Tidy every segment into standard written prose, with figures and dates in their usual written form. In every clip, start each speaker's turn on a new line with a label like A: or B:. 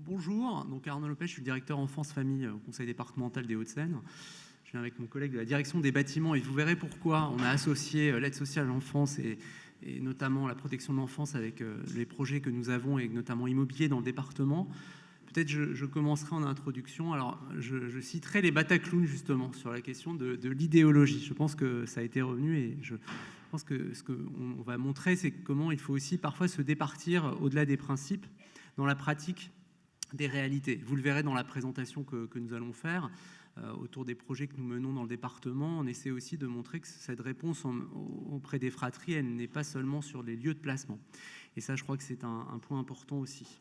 A: Bonjour, donc Arnaud Lopez, je suis le directeur enfance-famille au conseil départemental des Hauts-de-Seine. Je viens avec mon collègue de la direction des bâtiments et vous verrez pourquoi on a associé l'aide sociale à l'enfance et notamment la protection de l'enfance avec les projets que nous avons et notamment immobilier dans le département. Peut-être je commencerai en introduction. Alors, je citerai les Bataclowns justement sur la question de l'idéologie. Je pense que ça a été revenu et je pense que ce qu'on va montrer, c'est comment il faut aussi parfois se départir au-delà des principes dans la pratique des réalités. Vous le verrez dans la présentation que nous allons faire autour des projets que nous menons dans le département. On essaie aussi de montrer que cette réponse auprès des fratries, elle n'est pas seulement sur les lieux de placement. Et ça, je crois que c'est un point important aussi.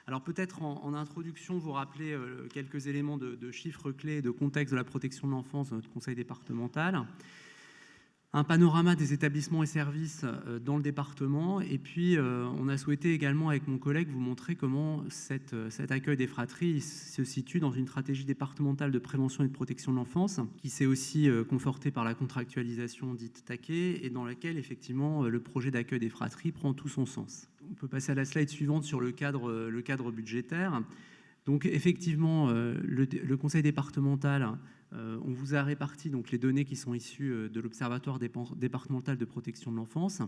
A: Alors peut-être en introduction, vous rappeler quelques éléments de chiffres clés et de contexte de la protection de l'enfance dans notre conseil départemental. Un panorama des établissements et services dans le département. Et puis, on a souhaité également, avec mon collègue, vous montrer comment cet accueil des fratries se situe dans une stratégie départementale de prévention et de protection de l'enfance, qui s'est aussi confortée par la contractualisation dite TAQUET, et dans laquelle, effectivement, le projet d'accueil des fratries prend tout son sens. On peut passer à la slide suivante sur le cadre budgétaire. Donc, effectivement, le conseil départemental... on vous a réparti donc les données qui sont issues de l'Observatoire départemental de protection de l'enfance,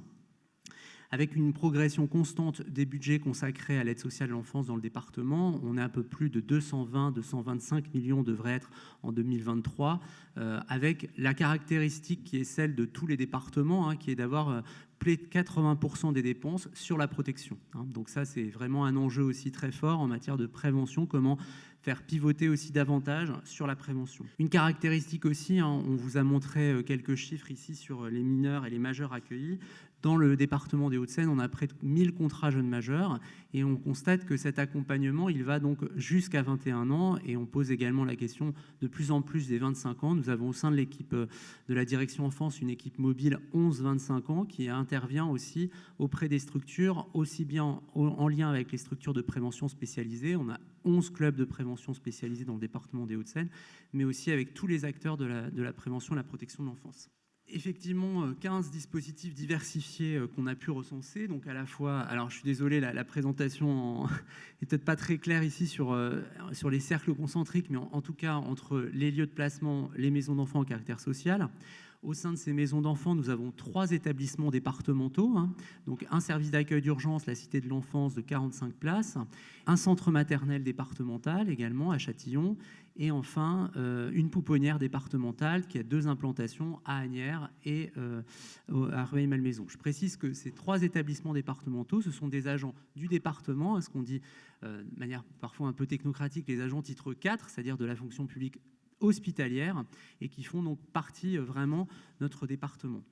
A: avec une progression constante des budgets consacrés à l'aide sociale à l'enfance dans le département. On est un peu plus de 220-225 millions devrait être en 2023, avec la caractéristique qui est celle de tous les départements, qui est d'avoir près de 80% des dépenses sur la protection. Donc ça, c'est vraiment un enjeu aussi très fort en matière de prévention, comment faire pivoter aussi davantage sur la prévention. Une caractéristique aussi, on vous a montré quelques chiffres ici sur les mineurs et les majeurs accueillis. Dans le département des Hauts-de-Seine, on a près de 1000 contrats jeunes majeurs et on constate que cet accompagnement, il va donc jusqu'à 21 ans et on pose également la question de plus en plus des 25 ans. Nous avons au sein de l'équipe de la direction enfance une équipe mobile 11-25 ans qui intervient aussi auprès des structures, aussi bien en lien avec les structures de prévention spécialisées. On a 11 clubs de prévention spécialisés dans le département des Hauts-de-Seine, mais aussi avec tous les acteurs de la prévention et la protection de l'enfance. Effectivement, 15 dispositifs diversifiés qu'on a pu recenser. Donc à la fois, alors je suis désolé, la présentation n'est peut-être pas très claire ici sur les cercles concentriques, mais en tout cas entre les lieux de placement, les maisons d'enfants à caractère social. Au sein de ces maisons d'enfants, nous avons 3 établissements départementaux, donc un service d'accueil d'urgence, la Cité de l'Enfance, de 45 places, un centre maternel départemental également à Châtillon, et enfin une pouponnière départementale qui a 2 implantations à Asnières et à Rueil-Malmaison. Je précise que ces 3 établissements départementaux, ce sont des agents du département, ce qu'on dit de manière parfois un peu technocratique, les agents titre 4, c'est-à-dire de la fonction publique hospitalière, et qui font donc partie vraiment notre département.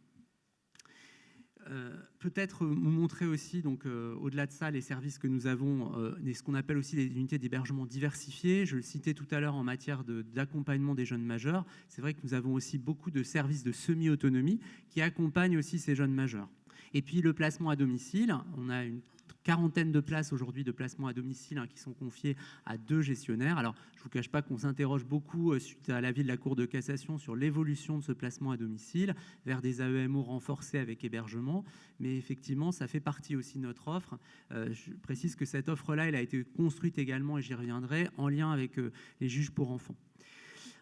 A: Peut-être vous montrer aussi, donc, au-delà de ça, les services que nous avons, ce qu'on appelle aussi les unités d'hébergement diversifiées. Je le citais tout à l'heure en matière d'accompagnement des jeunes majeurs. C'est vrai que nous avons aussi beaucoup de services de semi-autonomie qui accompagnent aussi ces jeunes majeurs. Et puis le placement à domicile, on a une quarantaine de places aujourd'hui de placement à domicile qui sont confiées à 2 gestionnaires. Alors, je ne vous cache pas qu'on s'interroge beaucoup suite à l'avis de la Cour de cassation sur l'évolution de ce placement à domicile vers des AEMO renforcés avec hébergement. Mais effectivement, ça fait partie aussi de notre offre. Je précise que cette offre-là, elle a été construite également, et j'y reviendrai, en lien avec les juges pour enfants.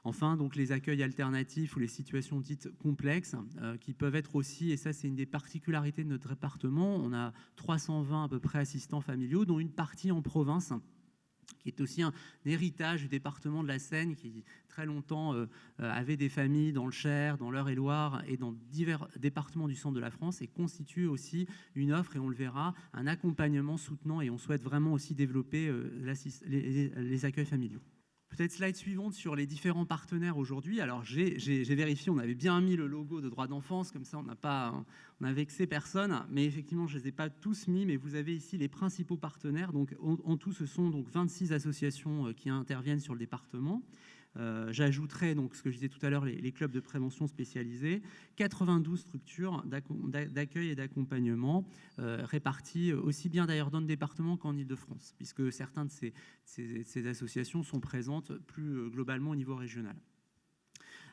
A: Enfin, donc les accueils alternatifs ou les situations dites complexes qui peuvent être aussi, et ça c'est une des particularités de notre département, on a 320 à peu près assistants familiaux, dont une partie en province, qui est aussi un héritage du département de la Seine, qui très longtemps avait des familles dans le Cher, dans l'Eure-et-Loire et dans divers départements du centre de la France, et constitue aussi une offre, et on le verra, un accompagnement soutenant, et on souhaite vraiment aussi développer les accueils familiaux. Peut-être slide suivante sur les différents partenaires aujourd'hui. Alors j'ai vérifié, on avait bien mis le logo de droits d'enfance, comme ça on n'a vexé personne, mais effectivement je ne les ai pas tous mis, mais vous avez ici les principaux partenaires. Donc en tout, ce sont donc 26 associations qui interviennent sur le département. J'ajouterai donc ce que je disais tout à l'heure, les clubs de prévention spécialisés, 92 structures d'accueil et d'accompagnement réparties aussi bien d'ailleurs dans le département qu'en Île-de-France, puisque certaines de ces associations sont présentes plus globalement au niveau régional.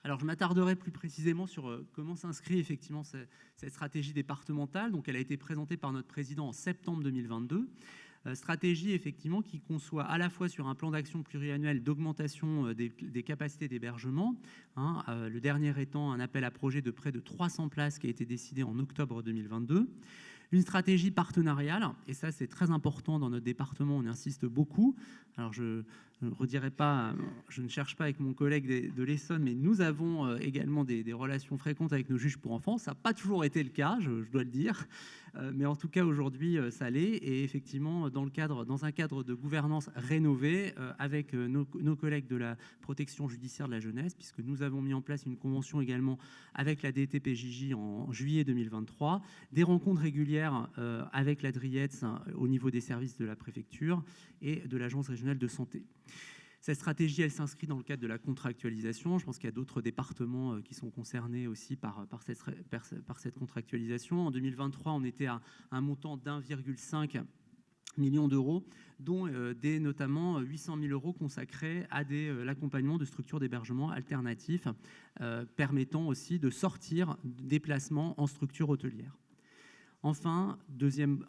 A: Alors je m'attarderai plus précisément sur comment s'inscrit effectivement cette stratégie départementale. Donc elle a été présentée par notre président en septembre 2022. Stratégie effectivement qui conçoit à la fois sur un plan d'action pluriannuel d'augmentation des capacités d'hébergement, le dernier étant un appel à projet de près de 300 places qui a été décidé en octobre 2022. Une stratégie partenariale, et ça c'est très important dans notre département, on insiste beaucoup. Alors je ne redirai pas, je ne cherche pas avec mon collègue de l'Essonne, mais nous avons également des relations fréquentes avec nos juges pour enfants. Ça n'a pas toujours été le cas, je dois le dire, mais en tout cas aujourd'hui ça l'est. Et effectivement, dans un cadre de gouvernance rénové, avec nos collègues de la protection judiciaire de la jeunesse, puisque nous avons mis en place une convention également avec la DTPJJ en juillet 2023, des rencontres régulières avec la DRIETS au niveau des services de la préfecture et de l'Agence régionale de santé. Cette stratégie, elle s'inscrit dans le cadre de la contractualisation. Je pense qu'il y a d'autres départements qui sont concernés aussi par cette contractualisation. En 2023, on était à un montant d'1,5 million d'euros, dont notamment 800 000 euros consacrés à l'accompagnement de structures d'hébergement alternatifs, permettant aussi de sortir des placements en structure hôtelière. Enfin,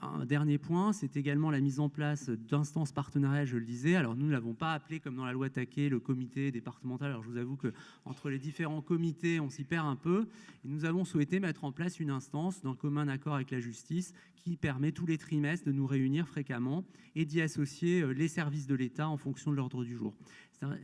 A: un dernier point, c'est également la mise en place d'instances partenariales, je le disais. Alors nous ne l'avons pas appelé comme dans la loi Taquet, le comité départemental. Alors je vous avoue qu'entre les différents comités, on s'y perd un peu. Et nous avons souhaité mettre en place une instance d'un commun accord avec la justice qui permet tous les trimestres de nous réunir fréquemment et d'y associer les services de l'État en fonction de l'ordre du jour.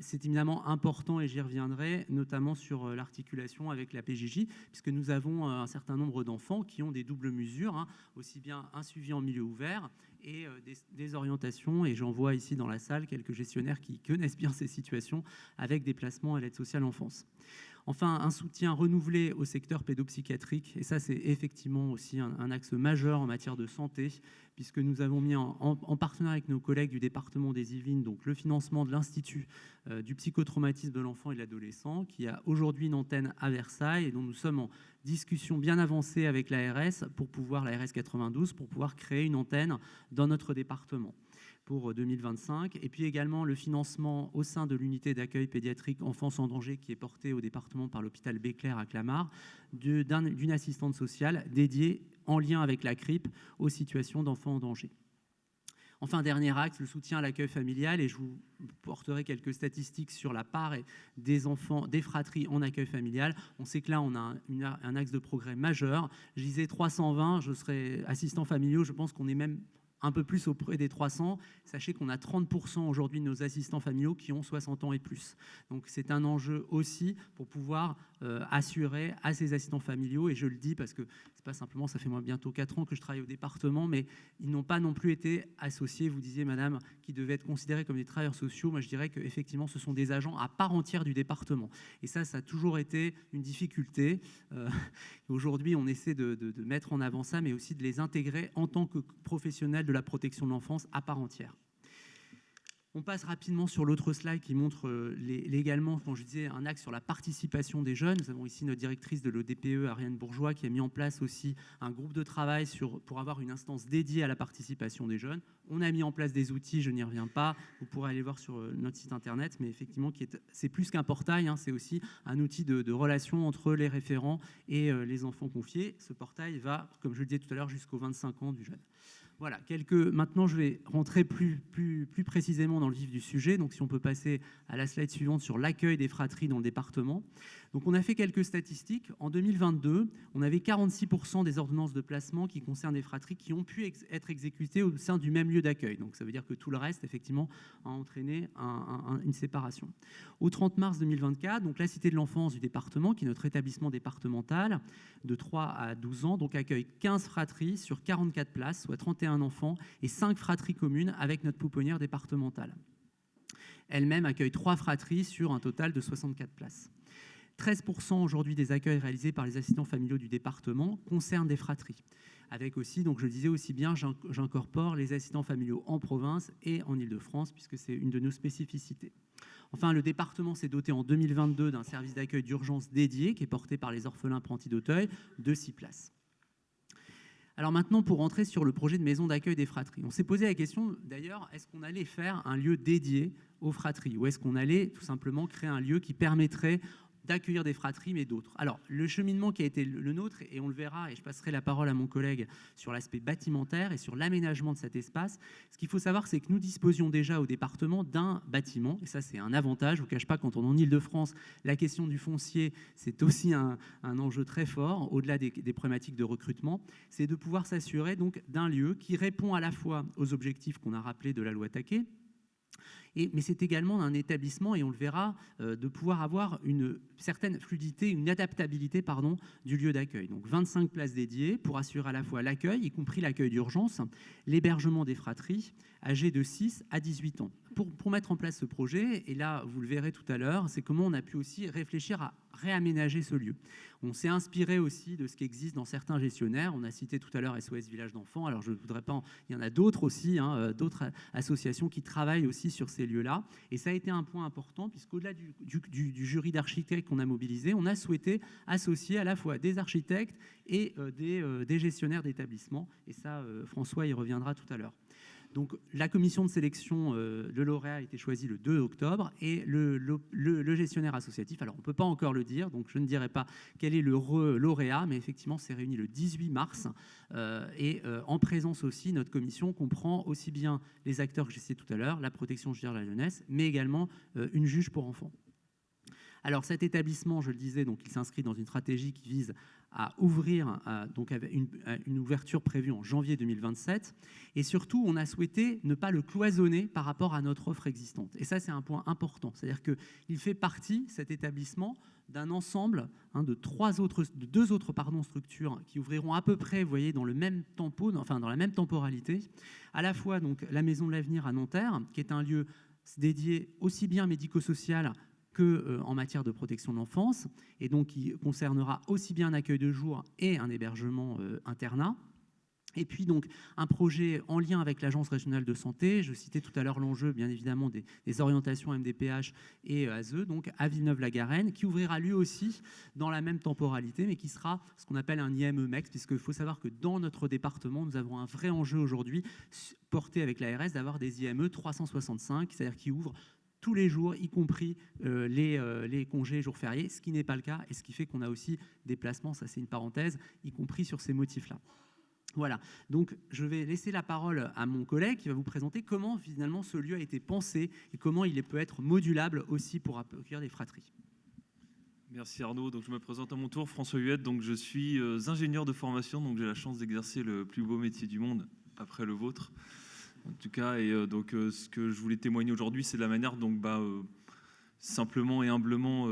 A: C'est évidemment important et j'y reviendrai, notamment sur l'articulation avec la PJJ, puisque nous avons un certain nombre d'enfants qui ont des doubles mesures, aussi bien un suivi en milieu ouvert et des orientations. Et j'en vois ici dans la salle quelques gestionnaires qui connaissent bien ces situations avec des placements à l'aide sociale enfance. Enfin, un soutien renouvelé au secteur pédopsychiatrique. Et ça, c'est effectivement aussi un axe majeur en matière de santé, puisque nous avons mis en partenariat avec nos collègues du département des Yvelines, donc le financement de l'Institut du psychotraumatisme de l'enfant et de l'adolescent, qui a aujourd'hui une antenne à Versailles et dont nous sommes en discussion bien avancée avec l'ARS, l'ARS 92, pour pouvoir créer une antenne dans notre département pour 2025, et puis également le financement au sein de l'unité d'accueil pédiatrique enfance en danger qui est portée au département par l'hôpital Béclair à Clamart, d'une assistante sociale dédiée en lien avec la CRIP aux situations d'enfants en danger. Enfin, dernier axe, le soutien à l'accueil familial, et je vous porterai quelques statistiques sur la part des enfants, des fratries en accueil familial. On sait que là, on a un axe de progrès majeur. Je disais 320, je serai assistant familial, je pense qu'on est même un peu plus auprès des 300. Sachez qu'on a 30% aujourd'hui de nos assistants familiaux qui ont 60 ans et plus. Donc c'est un enjeu aussi pour pouvoir assurer à ces assistants familiaux, et je le dis parce que c'est pas simplement, ça fait moi bientôt 4 ans que je travaille au département, mais ils n'ont pas non plus été associés, vous disiez madame, qui devaient être considérés comme des travailleurs sociaux. Moi je dirais qu'effectivement ce sont des agents à part entière du département, et ça a toujours été une difficulté. Aujourd'hui on essaie de mettre en avant ça, mais aussi de les intégrer en tant que professionnels de la protection de l'enfance à part entière. On passe rapidement sur l'autre slide qui montre légalement, quand je disais, un axe sur la participation des jeunes. Nous avons ici notre directrice de l'ODPE, Ariane Bourgeois, qui a mis en place aussi un groupe de travail pour avoir une instance dédiée à la participation des jeunes. On a mis en place des outils, je n'y reviens pas, vous pourrez aller voir sur notre site internet, mais effectivement, c'est plus qu'un portail, c'est aussi un outil de relation entre les référents et les enfants confiés. Ce portail va, comme je le disais tout à l'heure, jusqu'aux 25 ans du jeune. Voilà, maintenant je vais rentrer plus précisément dans le vif du sujet. Donc si on peut passer à la slide suivante sur l'accueil des fratries dans le département. Donc on a fait quelques statistiques. En 2022, on avait 46% des ordonnances de placement qui concernent des fratries qui ont pu être exécutées au sein du même lieu d'accueil. Donc ça veut dire que tout le reste, effectivement, a entraîné une séparation. Au 30 mars 2024, donc la Cité de l'enfance du département, qui est notre établissement départemental de 3 à 12 ans, donc accueille 15 fratries sur 44 places, soit 31 enfants, et 5 fratries communes avec notre pouponnière départementale. Elle-même accueille 3 fratries sur un total de 64 places. 13% aujourd'hui des accueils réalisés par les assistants familiaux du département concernent des fratries. Avec aussi, donc je le disais aussi bien, j'incorpore les assistants familiaux en province et en Île-de-France, puisque c'est une de nos spécificités. Enfin, le département s'est doté en 2022 d'un service d'accueil d'urgence dédié qui est porté par les orphelins apprentis d'Auteuil de 6 places. Alors maintenant, pour rentrer sur le projet de maison d'accueil des fratries, on s'est posé la question d'ailleurs, est-ce qu'on allait faire un lieu dédié aux fratries ou est-ce qu'on allait tout simplement créer un lieu qui permettrait d'accueillir des fratries, mais d'autres. Alors, le cheminement qui a été le nôtre, et on le verra, et je passerai la parole à mon collègue sur l'aspect bâtimentaire et sur l'aménagement de cet espace, ce qu'il faut savoir, c'est que nous disposions déjà au département d'un bâtiment, et ça c'est un avantage. Je ne vous cache pas, quand on est en Île-de-France, la question du foncier, c'est aussi un enjeu très fort, au-delà des problématiques de recrutement, c'est de pouvoir s'assurer donc d'un lieu qui répond à la fois aux objectifs qu'on a rappelés de la loi Taquet, mais c'est également un établissement, et on le verra, de pouvoir avoir une certaine fluidité, une adaptabilité du lieu d'accueil. Donc 25 places dédiées pour assurer à la fois l'accueil, y compris l'accueil d'urgence, l'hébergement des fratries âgées de 6 à 18 ans. Pour mettre en place ce projet, et là vous le verrez tout à l'heure, c'est comment on a pu aussi réfléchir à réaménager ce lieu. On s'est inspiré aussi de ce qui existe dans certains gestionnaires. On a cité tout à l'heure SOS Village d'enfants. Alors je ne voudrais pas... Il y en a d'autres aussi, d'autres associations qui travaillent aussi sur ces lieux-là. Et ça a été un point important, puisqu'au-delà du jury d'architectes qu'on a mobilisé, on a souhaité associer à la fois des architectes et des gestionnaires d'établissements. Et ça, François y reviendra tout à l'heure. Donc, la commission de sélection de lauréat a été choisie le 2 octobre et le gestionnaire associatif, alors on ne peut pas encore le dire, donc je ne dirai pas quel est le lauréat, mais effectivement, c'est réuni le 18 mars. En présence aussi, notre commission comprend aussi bien les acteurs que j'ai cités tout à l'heure, la protection judiciaire de la jeunesse, mais également une juge pour enfants. Alors cet établissement, je le disais, donc il s'inscrit dans une stratégie qui vise à ouvrir, donc avec une ouverture prévue en janvier 2027. Et surtout, on a souhaité ne pas le cloisonner par rapport à notre offre existante. Et ça, c'est un point important. C'est-à-dire qu'il fait partie, cet établissement, d'un ensemble de deux autres structures qui ouvriront à peu près, vous voyez, dans le même tempo, enfin dans la même temporalité. À la fois donc la Maison de l'Avenir à Nanterre, qui est un lieu dédié aussi bien médico-social qu'en matière de protection de l'enfance, et donc qui concernera aussi bien un accueil de jour et un hébergement internat. Et puis donc un projet en lien avec l'Agence régionale de santé. Je citais tout à l'heure l'enjeu, bien évidemment, des orientations MDPH et ASE, donc à Villeneuve-la-Garenne, qui ouvrira lui aussi dans la même temporalité, mais qui sera ce qu'on appelle un IME-MEX, puisqu'il faut savoir que dans notre département, nous avons un vrai enjeu aujourd'hui, porté avec l'ARS, d'avoir des IME 365, c'est-à-dire qui ouvrent tous les jours, y compris les congés jours fériés, ce qui n'est pas le cas, et ce qui fait qu'on a aussi des placements, ça c'est une parenthèse, y compris sur ces motifs-là. Voilà, donc je vais laisser la parole à mon collègue qui va vous présenter comment finalement ce lieu a été pensé et comment il peut être modulable aussi pour accueillir des fratries.
B: Merci Arnaud, donc je me présente à mon tour, François Huette, donc je suis ingénieur de formation, donc j'ai la chance d'exercer le plus beau métier du monde après le vôtre. En tout cas, ce que je voulais témoigner aujourd'hui, c'est de la manière dont, simplement et humblement,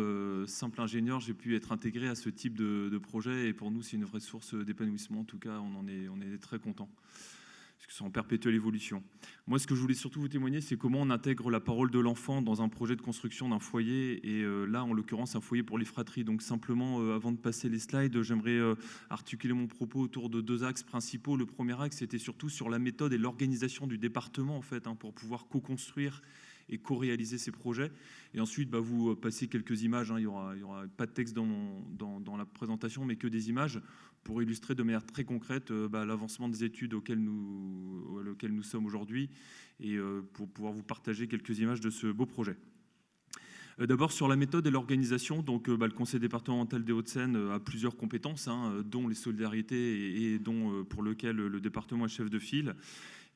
B: simple ingénieur, j'ai pu être intégré à ce type de projet. Et pour nous, c'est une vraie source d'épanouissement. En tout cas, on est très contents, parce que c'est en perpétuelle évolution. Moi, ce que je voulais surtout vous témoigner, c'est comment on intègre la parole de l'enfant dans un projet de construction d'un foyer. Et là, en l'occurrence, un foyer pour les fratries. Donc simplement, avant de passer les slides, j'aimerais articuler mon propos autour de deux axes principaux. Le premier axe, c'était surtout sur la méthode et l'organisation du département, en fait, pour pouvoir co-construire et co-réaliser ces projets. Et ensuite, vous passez quelques images. Il y aura pas de texte dans la présentation, mais que des images pour illustrer de manière très concrète l'avancement des études auxquelles nous sommes aujourd'hui, et pour pouvoir vous partager quelques images de ce beau projet. D'abord sur la méthode et l'organisation, donc le Conseil départemental des Hauts-de-Seine a plusieurs compétences, dont les solidarités et dont pour lequel le département est chef de file.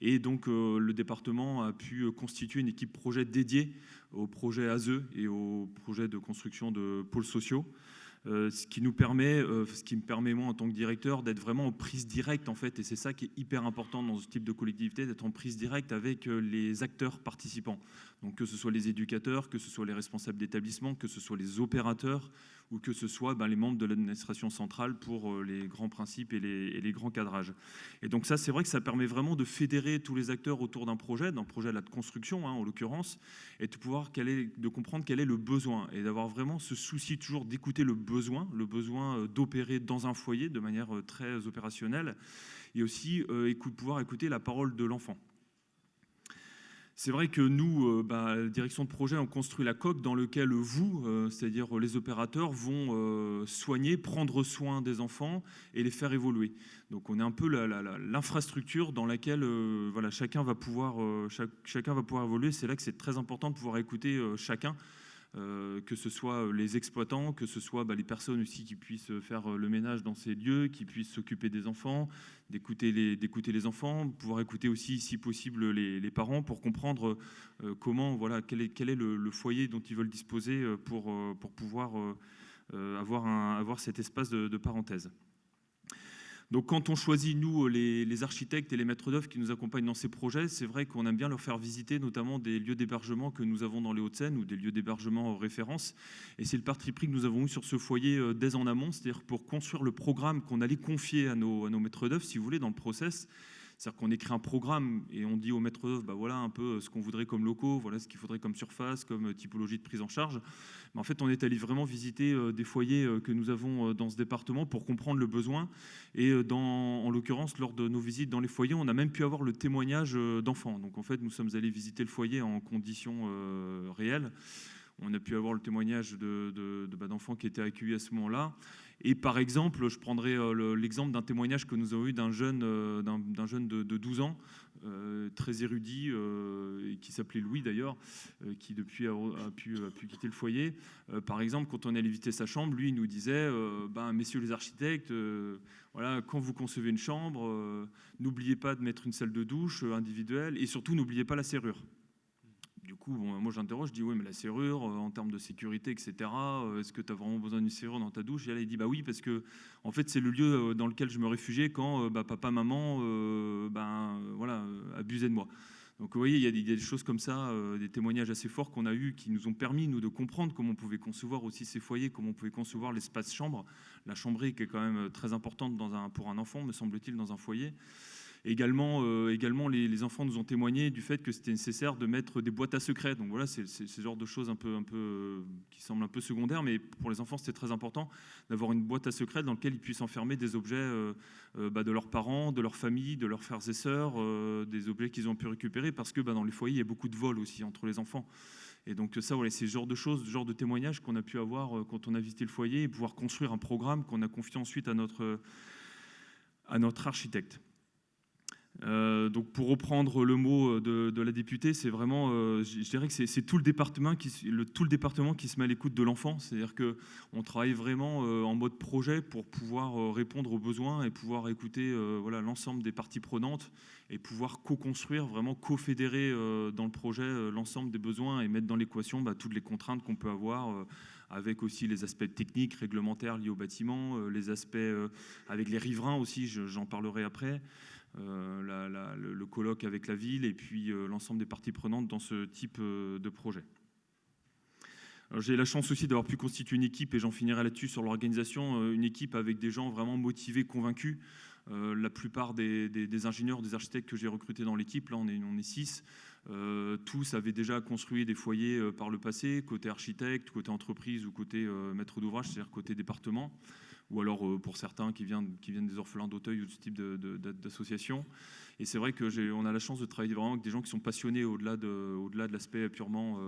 B: Et donc le département a pu constituer une équipe projet dédiée au projet ASE et au projet de construction de pôles sociaux. Ce qui me permet moi en tant que directeur d'être vraiment en prise directe en fait, et c'est ça qui est hyper important dans ce type de collectivité, d'être en prise directe avec les acteurs participants. Donc que ce soit les éducateurs, que ce soit les responsables d'établissement, que ce soit les opérateurs ou que ce soit les membres de l'administration centrale pour les grands principes et les grands cadrages. Et donc ça, c'est vrai que ça permet vraiment de fédérer tous les acteurs autour d'un projet là, de construction en l'occurrence, et de comprendre quel est le besoin et d'avoir vraiment ce souci toujours d'écouter le besoin d'opérer dans un foyer de manière très opérationnelle, et aussi pouvoir écouter la parole de l'enfant. C'est vrai que nous, la direction de projet, on construit la coque dans laquelle vous, c'est-à-dire les opérateurs, vont soigner, prendre soin des enfants et les faire évoluer. Donc on est un peu l'infrastructure dans laquelle chacun va pouvoir évoluer. C'est là que c'est très important de pouvoir écouter chacun. que ce soit les exploitants, que ce soit les personnes aussi qui puissent faire le ménage dans ces lieux, qui puissent s'occuper des enfants, d'écouter les enfants, pouvoir écouter aussi, si possible, les parents pour comprendre comment, voilà, quel est le foyer dont ils veulent disposer pour pouvoir avoir cet espace de parenthèse. Donc quand on choisit, nous, les architectes et les maîtres d'œuvre qui nous accompagnent dans ces projets, c'est vrai qu'on aime bien leur faire visiter notamment des lieux d'hébergement que nous avons dans les Hauts-de-Seine ou des lieux d'hébergement référence. Et c'est le parti pris que nous avons eu sur ce foyer dès en amont, c'est-à-dire pour construire le programme qu'on allait confier à nos maîtres d'œuvre, si vous voulez, dans le process. C'est-à-dire qu'on écrit un programme et on dit aux maîtres d'œuvre, voilà un peu ce qu'on voudrait comme locaux, voilà ce qu'il faudrait comme surface, comme typologie de prise en charge. Mais en fait, on est allé vraiment visiter des foyers que nous avons dans ce département pour comprendre le besoin. Et en l'occurrence, lors de nos visites dans les foyers, on a même pu avoir le témoignage d'enfants. Donc en fait, nous sommes allés visiter le foyer en conditions réelles. On a pu avoir le témoignage d'enfants qui étaient accueillis à ce moment-là. Et par exemple, je prendrai l'exemple d'un témoignage que nous avons eu d'un jeune de 12 ans, très érudit, qui s'appelait Louis d'ailleurs, qui depuis a pu quitter le foyer. Par exemple, quand on allait visiter sa chambre, lui il nous disait messieurs les architectes, voilà, quand vous concevez une chambre, n'oubliez pas de mettre une salle de douche individuelle et surtout n'oubliez pas la serrure. Du coup, moi j'interroge, je dis oui, mais la serrure, en termes de sécurité, etc., est-ce que tu as vraiment besoin d'une serrure dans ta douche? Et là, il dit oui, parce que en fait, c'est le lieu dans lequel je me réfugiais quand papa, maman abusaient de moi. Donc vous voyez, il y a des choses comme ça, des témoignages assez forts qu'on a eus qui nous ont permis, nous, de comprendre comment on pouvait concevoir aussi ces foyers, comment on pouvait concevoir l'espace chambre, la chambrée qui est quand même très importante pour un enfant, me semble-t-il, dans un foyer. Également, les enfants nous ont témoigné du fait que c'était nécessaire de mettre des boîtes à secrets. Donc voilà, c'est ce genre de choses un peu qui semblent un peu secondaires, mais pour les enfants, c'était très important d'avoir une boîte à secrets dans laquelle ils puissent enfermer des objets de leurs parents, de leur famille, de leurs frères et sœurs, des objets qu'ils ont pu récupérer, parce que dans les foyers, il y a beaucoup de vols aussi entre les enfants. Et donc ça, voilà, c'est ce genre de choses, ce genre de témoignages qu'on a pu avoir quand on a visité le foyer et pouvoir construire un programme qu'on a confié ensuite à notre architecte. Donc pour reprendre le mot de la députée, c'est vraiment, je dirais que c'est tout le département qui se met à l'écoute de l'enfant. C'est-à-dire qu'on travaille vraiment en mode projet pour pouvoir répondre aux besoins et pouvoir écouter l'ensemble des parties prenantes et pouvoir co-construire, vraiment co-fédérer dans le projet l'ensemble des besoins et mettre dans l'équation toutes les contraintes qu'on peut avoir avec aussi les aspects techniques, réglementaires liés au bâtiment, les aspects avec les riverains aussi, j'en parlerai après. Le colloque avec la ville et puis l'ensemble des parties prenantes dans ce type de projet. Alors, j'ai la chance aussi d'avoir pu constituer une équipe, et j'en finirai là-dessus sur l'organisation, une équipe avec des gens vraiment motivés, convaincus. La plupart des ingénieurs, des architectes que j'ai recrutés dans l'équipe, là on est 6, tous avaient déjà construit des foyers par le passé, côté architecte, côté entreprise ou côté maître d'ouvrage, c'est-à-dire côté département, ou alors pour certains qui viennent des orphelins d'Auteuil ou de ce type d'association. Et c'est vrai qu'on a la chance de travailler vraiment avec des gens qui sont passionnés au-delà de l'aspect purement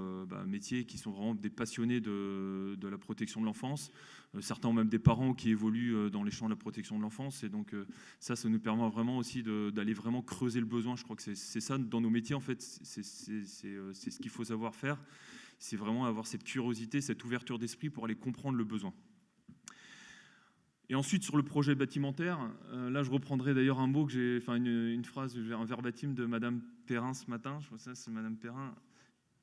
B: métier, qui sont vraiment des passionnés de la protection de l'enfance. Certains ont même des parents qui évoluent dans les champs de la protection de l'enfance. Et donc ça nous permet vraiment aussi d'aller vraiment creuser le besoin. Je crois que c'est ça dans nos métiers, en fait, c'est ce qu'il faut savoir faire. C'est vraiment avoir cette curiosité, cette ouverture d'esprit pour aller comprendre le besoin. Et ensuite, sur le projet bâtimentaire, là, je reprendrai d'ailleurs un mot une phrase, un verbatim de Madame Perrin ce matin. Je crois que ça, c'est Madame Perrin,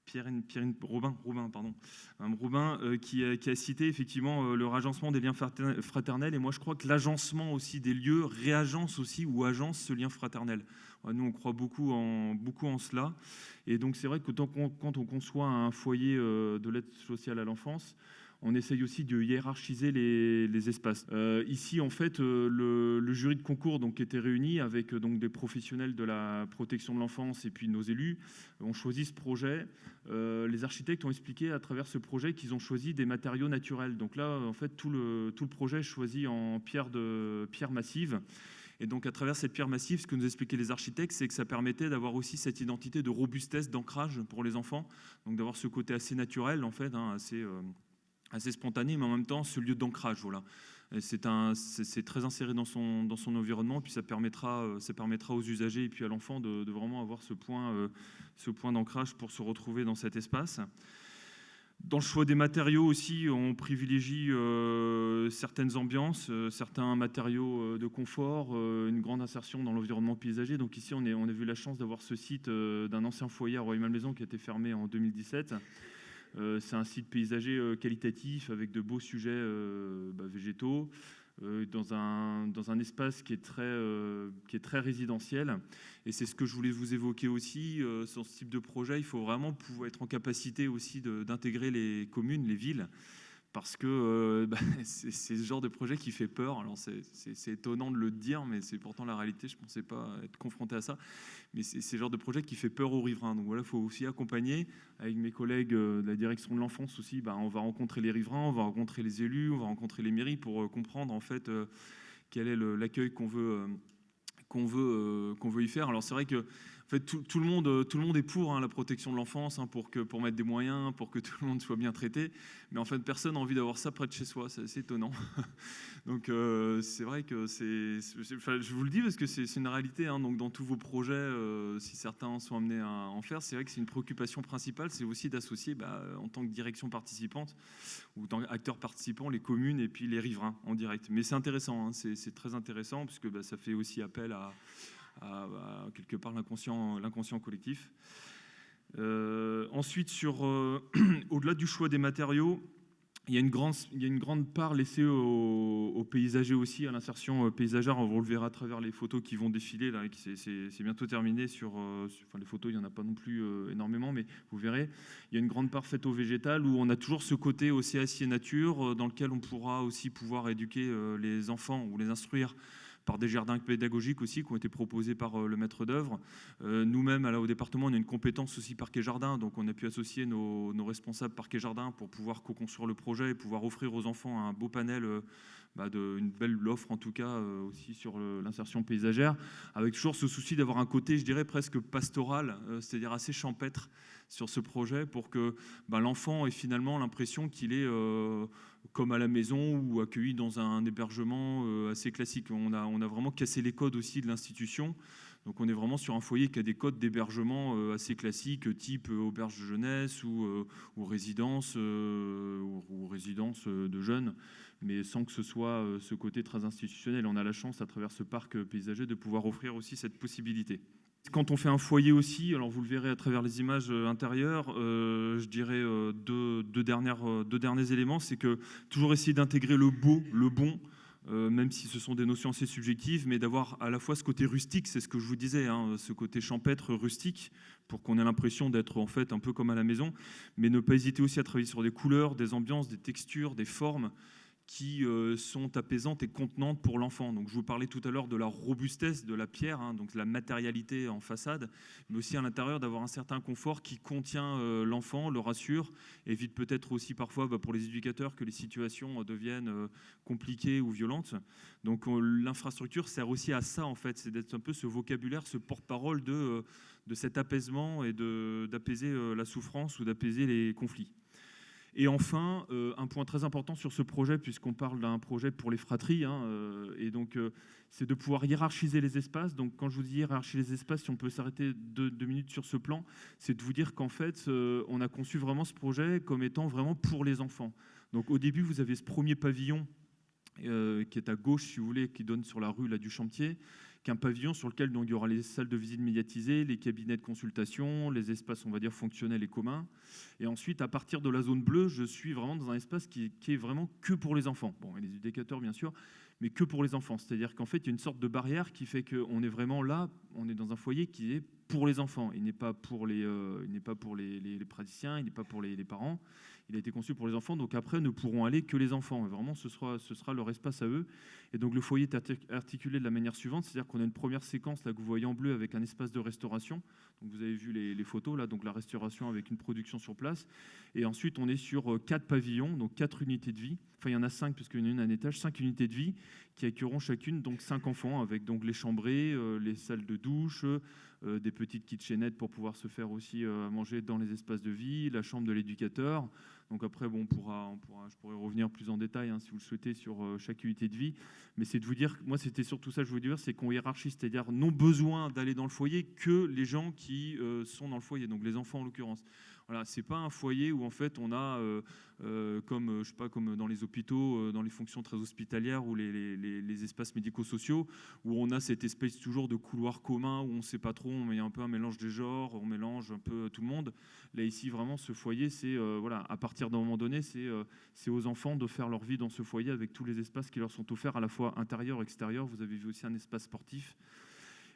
B: Pierrine Robin, pardon. Madame Robin, qui a cité effectivement le réagencement des liens fraternels. Et moi, je crois que l'agencement aussi des lieux réagence aussi ou agence ce lien fraternel. Nous, on croit beaucoup en cela. Et donc, c'est vrai que quand on conçoit un foyer de l'aide sociale à l'enfance, on essaye aussi de hiérarchiser les espaces. Ici, en fait, le jury de concours qui était réuni avec des professionnels de la protection de l'enfance et puis nos élus ont choisi ce projet. Les architectes ont expliqué à travers ce projet qu'ils ont choisi des matériaux naturels. Donc là, en fait, tout le projet est choisi en pierre massive. Et donc, à travers cette pierre massive, ce que nous expliquaient les architectes, c'est que ça permettait d'avoir aussi cette identité de robustesse, d'ancrage pour les enfants. Donc, d'avoir ce côté assez naturel, en fait, assez spontané, mais en même temps ce lieu d'ancrage. Voilà. C'est très inséré dans son environnement, puis ça permettra aux usagers et puis à l'enfant de vraiment avoir ce point d'ancrage pour se retrouver dans cet espace. Dans le choix des matériaux aussi, on privilégie certaines ambiances, certains matériaux de confort, une grande insertion dans l'environnement paysager. Donc ici, on a vu la chance d'avoir ce site d'un ancien foyer à Rueil-Malmaison qui a été fermé en 2017. C'est un site paysager qualitatif avec de beaux sujets végétaux, dans un espace qui est très résidentiel. Et c'est ce que je voulais vous évoquer aussi. Sur ce type de projet, il faut vraiment pouvoir être en capacité aussi d'intégrer les communes, les villes, parce que c'est ce genre de projet qui fait peur. Alors c'est étonnant de le dire, mais c'est pourtant la réalité. Je ne pensais pas être confronté à ça. Mais c'est le genre de projet qui fait peur aux riverains. Donc voilà, il faut aussi accompagner. Avec mes collègues de la direction de l'enfance aussi, on va rencontrer les riverains, on va rencontrer les élus, on va rencontrer les mairies pour comprendre en fait quel est l'accueil qu'on veut y faire. Alors c'est vrai que en fait, tout le monde est pour la protection de l'enfance, pour mettre des moyens, pour que tout le monde soit bien traité. Mais en fait, personne n'a envie d'avoir ça près de chez soi. C'est assez étonnant. Donc c'est vrai que je vous le dis parce que c'est une réalité. Donc dans tous vos projets, si certains sont amenés à en faire, c'est vrai que c'est une préoccupation principale. C'est aussi d'associer, en tant que direction participante ou tant qu'acteur participant, les communes et puis les riverains en direct. Mais c'est intéressant. C'est très intéressant parce que ça fait aussi appel à quelque part l'inconscient collectif. Ensuite, au-delà du choix des matériaux, il y a une grande part laissée aux paysagers aussi, à l'insertion paysagère. On le verra à travers les photos qui vont défiler. Là, c'est bientôt terminé. Les photos, il n'y en a pas non plus énormément, mais vous verrez, il y a une grande part faite au végétal où on a toujours ce côté aussi acier nature dans lequel on pourra aussi pouvoir éduquer les enfants ou les instruire par des jardins pédagogiques aussi qui ont été proposés par le maître d'œuvre. Nous-mêmes, au département, on a une compétence aussi parquet-jardin, donc on a pu associer nos responsables parquet-jardin pour pouvoir co-construire le projet et pouvoir offrir aux enfants un beau panel, une belle offre en tout cas aussi sur l'insertion paysagère, avec toujours ce souci d'avoir un côté, je dirais, presque pastoral, c'est-à-dire assez champêtre sur ce projet pour que l'enfant ait finalement l'impression qu'il est comme à la maison ou accueilli dans un hébergement assez classique. On a vraiment cassé les codes aussi de l'institution. Donc on est vraiment sur un foyer qui a des codes d'hébergement assez classiques, type auberge de jeunesse ou résidence de jeunes, mais sans que ce soit ce côté très institutionnel. On a la chance, à travers ce parc paysager, de pouvoir offrir aussi cette possibilité. Quand on fait un foyer aussi, alors vous le verrez à travers les images intérieures, je dirais deux derniers éléments, c'est que toujours essayer d'intégrer le beau, le bon, même si ce sont des notions assez subjectives, mais d'avoir à la fois ce côté rustique, c'est ce que je vous disais, ce côté champêtre, rustique, pour qu'on ait l'impression d'être en fait un peu comme à la maison, mais ne pas hésiter aussi à travailler sur des couleurs, des ambiances, des textures, des formes, qui sont apaisantes et contenantes pour l'enfant. Donc, je vous parlais tout à l'heure de la robustesse de la pierre, donc la matérialité en façade, mais aussi à l'intérieur d'avoir un certain confort qui contient l'enfant, le rassure, évite peut-être aussi parfois pour les éducateurs que les situations deviennent compliquées ou violentes. Donc, l'infrastructure sert aussi à ça, en fait, c'est d'être un peu ce vocabulaire, ce porte-parole de cet apaisement et d'apaiser la souffrance ou d'apaiser les conflits. Et enfin, un point très important sur ce projet, puisqu'on parle d'un projet pour les fratries, et donc c'est de pouvoir hiérarchiser les espaces. Donc quand je vous dis hiérarchiser les espaces, si on peut s'arrêter deux minutes sur ce plan, c'est de vous dire qu'en fait, on a conçu vraiment ce projet comme étant vraiment pour les enfants. Donc au début, vous avez ce premier pavillon qui est à gauche, si vous voulez, qui donne sur la rue là, du Chantier, qu'un pavillon sur lequel donc, il y aura les salles de visite médiatisées, les cabinets de consultation, les espaces, on va dire, fonctionnels et communs. Et ensuite, à partir de la zone bleue, je suis vraiment dans un espace qui est vraiment que pour les enfants. Bon, et les éducateurs, bien sûr, mais que pour les enfants. C'est-à-dire qu'en fait, il y a une sorte de barrière qui fait qu'on est vraiment là, on est dans un foyer qui est pour les enfants. Il n'est pas pour les praticiens, il n'est pas pour les parents. Il a été conçu pour les enfants, donc après ne pourront aller que les enfants. Et vraiment, ce sera leur espace à eux. Et donc le foyer est articulé de la manière suivante, c'est-à-dire qu'on a une première séquence là que vous voyez en bleu avec un espace de restauration. Donc vous avez vu les photos là, donc la restauration avec une production sur place. Et ensuite, on est sur 4 pavillons, donc 4 unités de vie. Enfin, il y en a 5 puisqu'il y en a une à un étage, 5 unités de vie qui accueilleront chacune donc 5 enfants avec donc les chambrées, les salles de douche, des petites kitchenettes pour pouvoir se faire aussi manger dans les espaces de vie, la chambre de l'éducateur. Donc après, bon, je pourrais revenir plus en détail si vous le souhaitez sur chaque unité de vie. Mais c'est de vous dire, moi c'était surtout ça que je voulais dire, c'est qu'on hiérarchise, c'est-à-dire non besoin d'aller dans le foyer que les gens qui sont dans le foyer, donc les enfants en l'occurrence. Voilà, c'est pas un foyer où en fait on a comme je sais pas, comme dans les hôpitaux, dans les fonctions très hospitalières ou les espaces médico-sociaux, où on a cette espèce toujours de couloir commun où on sait pas trop, on met un peu un mélange des genres, on mélange un peu tout le monde. Là ici vraiment ce foyer, c'est voilà, à partir d'un moment donné, c'est aux enfants de faire leur vie dans ce foyer avec tous les espaces qui leur sont offerts à la fois intérieur, extérieur. Vous avez vu aussi un espace sportif.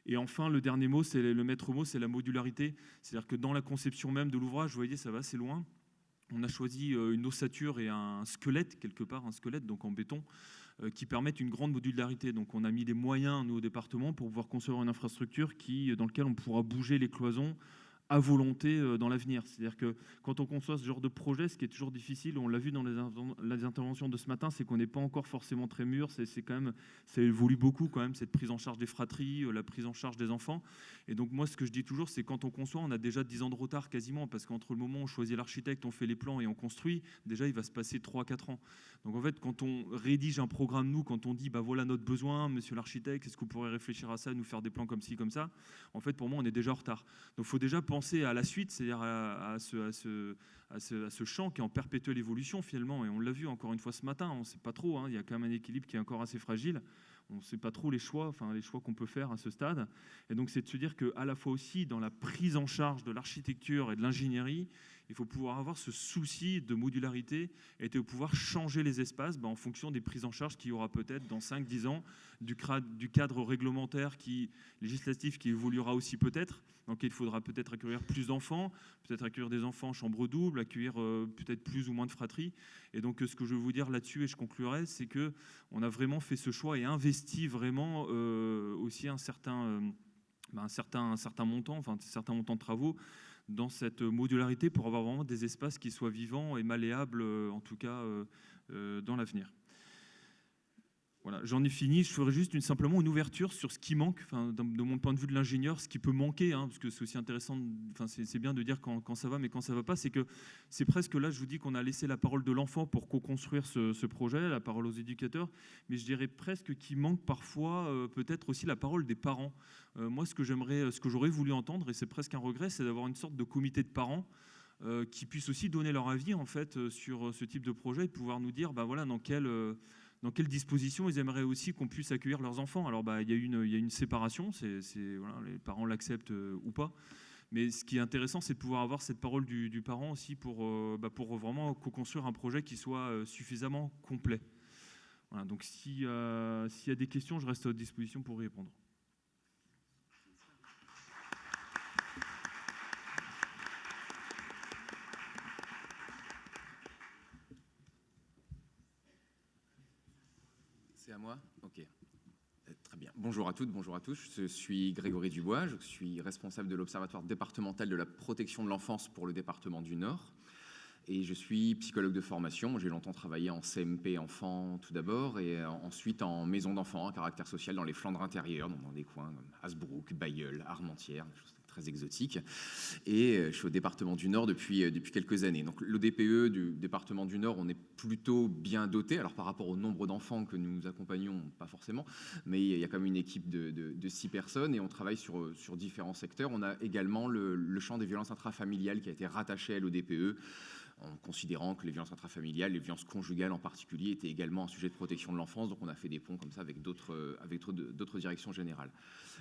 B: Et enfin, le dernier mot, c'est le maître mot, c'est la modularité. C'est-à-dire que dans la conception même de l'ouvrage, vous voyez, ça va assez loin. On a choisi une ossature et un squelette, quelque part, un squelette, donc en béton, qui permettent une grande modularité. Donc on a mis des moyens, nous, au département, pour pouvoir construire une infrastructure dans laquelle on pourra bouger les cloisons à volonté dans l'avenir. C'est-à-dire que quand on conçoit ce genre de projet, ce qui est toujours difficile, on l'a vu dans les interventions de ce matin, c'est qu'on n'est pas encore forcément très mûr. C'est quand même, ça évolue beaucoup quand même, cette prise en charge des fratries, la prise en charge des enfants. Et donc moi, ce que je dis toujours, c'est quand on conçoit, on a déjà 10 ans de retard quasiment, parce qu'entre le moment où on choisit l'architecte, on fait les plans et on construit, déjà il va se passer 3-4 ans. Donc en fait, quand on rédige un programme, nous, quand on dit, bah voilà notre besoin, monsieur l'architecte, est-ce que vous pourrez réfléchir à ça, nous faire des plans comme ci, comme ça, en fait, pour moi, on est déjà en retard. Donc il faut déjà penser à la suite, c'est-à-dire à ce champ qui est en perpétuelle évolution finalement, et on l'a vu encore une fois ce matin, on ne sait pas trop, hein, il y a quand même un équilibre qui est encore assez fragile, on ne sait pas trop les choix qu'on peut faire à ce stade, et donc c'est de se dire qu'à la fois aussi dans la prise en charge de l'architecture et de l'ingénierie, il faut pouvoir avoir ce souci de modularité et de pouvoir changer les espaces en fonction des prises en charge qu'il y aura peut-être dans 5-10 ans, du cadre réglementaire législatif qui évoluera aussi peut-être. Donc il faudra peut-être accueillir plus d'enfants, peut-être accueillir des enfants en chambre double, accueillir peut-être plus ou moins de fratries. Et donc ce que je veux vous dire là-dessus, et je conclurai, c'est qu'on a vraiment fait ce choix et investi vraiment aussi un certain montant, certains montants de travaux dans cette modularité pour avoir vraiment des espaces qui soient vivants et malléables, en tout cas dans l'avenir. Voilà, j'en ai fini. Je ferai juste simplement une ouverture sur ce qui manque, de mon point de vue de l'ingénieur, ce qui peut manquer, hein, parce que c'est aussi intéressant, c'est bien de dire quand ça va, mais quand ça ne va pas, c'est que c'est presque là, je vous dis qu'on a laissé la parole de l'enfant pour co-construire ce projet, la parole aux éducateurs, mais je dirais presque qu'il manque parfois peut-être aussi la parole des parents. Moi, ce que j'aurais voulu entendre, et c'est presque un regret, c'est d'avoir une sorte de comité de parents qui puissent aussi donner leur avis en fait sur ce type de projet et de pouvoir nous dire, voilà, dans quelles dispositions ils aimeraient aussi qu'on puisse accueillir leurs enfants. Alors, il y a une séparation, voilà, les parents l'acceptent ou pas. Mais ce qui est intéressant, c'est de pouvoir avoir cette parole du parent aussi pour vraiment co-construire un projet qui soit suffisamment complet. Voilà, donc, s'il y a des questions, je reste à votre disposition pour y répondre.
C: C'est à moi ? Ok. Très bien. Bonjour à toutes, bonjour à tous. Je suis Grégory Dubois, je suis responsable de l'Observatoire départemental de la protection de l'enfance pour le département du Nord. Et je suis psychologue de formation. J'ai longtemps travaillé en CMP enfants tout d'abord et ensuite en maison d'enfants à caractère social dans les Flandres intérieures, dans des coins comme Hasbrook, Bailleul, Armentières, des choses très exotiques. Et je suis au département du Nord depuis quelques années. Donc l'ODPE du département du Nord, on est plutôt bien doté. Alors par rapport au nombre d'enfants que nous accompagnons, pas forcément, mais il y a quand même une équipe de 6 personnes et on travaille sur différents secteurs. On a également le champ des violences intrafamiliales qui a été rattaché à l'ODPE, en considérant que les violences intrafamiliales, les violences conjugales en particulier, étaient également un sujet de protection de l'enfance. Donc on a fait des ponts comme ça avec d'autres directions générales.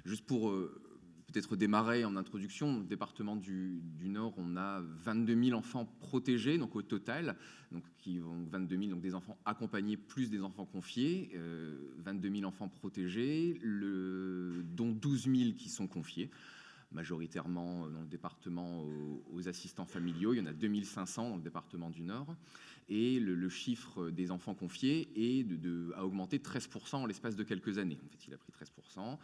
C: Juste pour peut-être démarrer en introduction, au département du Nord, on a 22 000 enfants protégés, donc au total, donc 22 000, donc des enfants accompagnés plus des enfants confiés, 22 000 enfants protégés, dont 12 000 qui sont confiés, majoritairement dans le département aux assistants familiaux. Il y en a 2500 dans le département du Nord. Et le chiffre des enfants confiés a augmenté de 13% en l'espace de quelques années. En fait, il a pris 13%.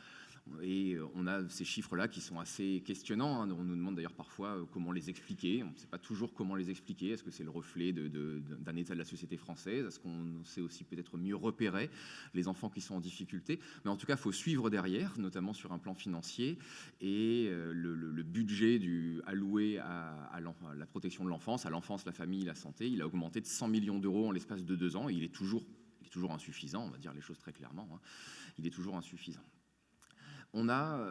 C: Et on a ces chiffres-là qui sont assez questionnants. On nous demande d'ailleurs parfois comment les expliquer. On ne sait pas toujours comment les expliquer. Est-ce que c'est le reflet d'un état de la société française ? Est-ce qu'on sait aussi peut-être mieux repérer les enfants qui sont en difficulté ? Mais en tout cas, il faut suivre derrière, notamment sur un plan financier. Et le budget alloué à la protection de l'enfance, à l'enfance, la famille, la santé, il a augmenté de 100 millions d'euros en l'espace de 2 ans. Et il est toujours insuffisant, on va dire les choses très clairement. Il est toujours insuffisant. On a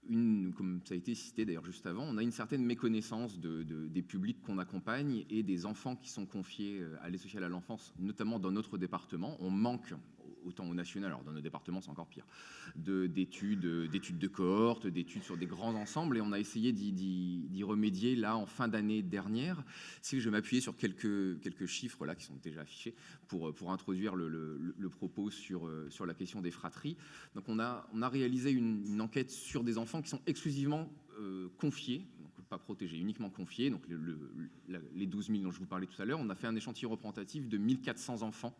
C: comme ça a été cité d'ailleurs juste avant, on a une certaine méconnaissance des publics qu'on accompagne et des enfants qui sont confiés à l'aide sociale à l'enfance, notamment dans notre département. On manque, autant au national, alors dans nos départements c'est encore pire, d'études de cohorte, d'études sur des grands ensembles, et on a essayé d'y remédier là en fin d'année dernière. Si je m'appuyais sur quelques chiffres là qui sont déjà affichés pour introduire le propos sur la question des fratries. Donc on a réalisé une enquête sur des enfants qui sont exclusivement confiés, donc pas protégés, uniquement confiés, donc les 12 000 dont je vous parlais tout à l'heure. On a fait un échantillon représentatif de 1400 enfants.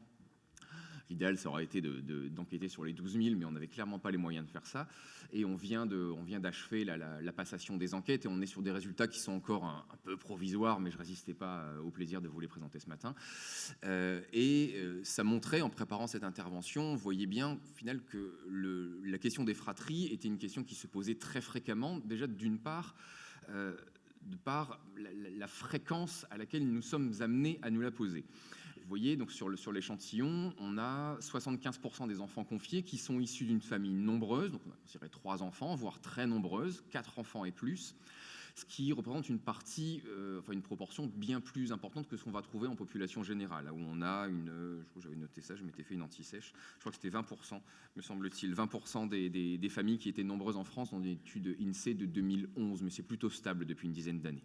C: L'idéal, ça aurait été d'enquêter sur les 12 000, mais on n'avait clairement pas les moyens de faire ça. Et on vient d'achever la passation des enquêtes, et on est sur des résultats qui sont encore un peu provisoires, mais je ne résistais pas au plaisir de vous les présenter ce matin. Ça montrait, en préparant cette intervention, vous voyez bien, au final, que la question des fratries était une question qui se posait très fréquemment, déjà d'une part, de par la fréquence à laquelle nous sommes amenés à nous la poser. Vous voyez, donc sur l'échantillon, on a 75% des enfants confiés qui sont issus d'une famille nombreuse, donc on a considéré 3 enfants, voire très nombreuses, 4 enfants et plus, ce qui représente une partie, une proportion bien plus importante que ce qu'on va trouver en population générale, là où on a je crois que j'avais noté ça, je m'étais fait une anti-sèche, je crois que c'était 20%, me semble-t-il, 20% des familles qui étaient nombreuses en France dans une étude INSEE de 2011, mais c'est plutôt stable depuis une dizaine d'années.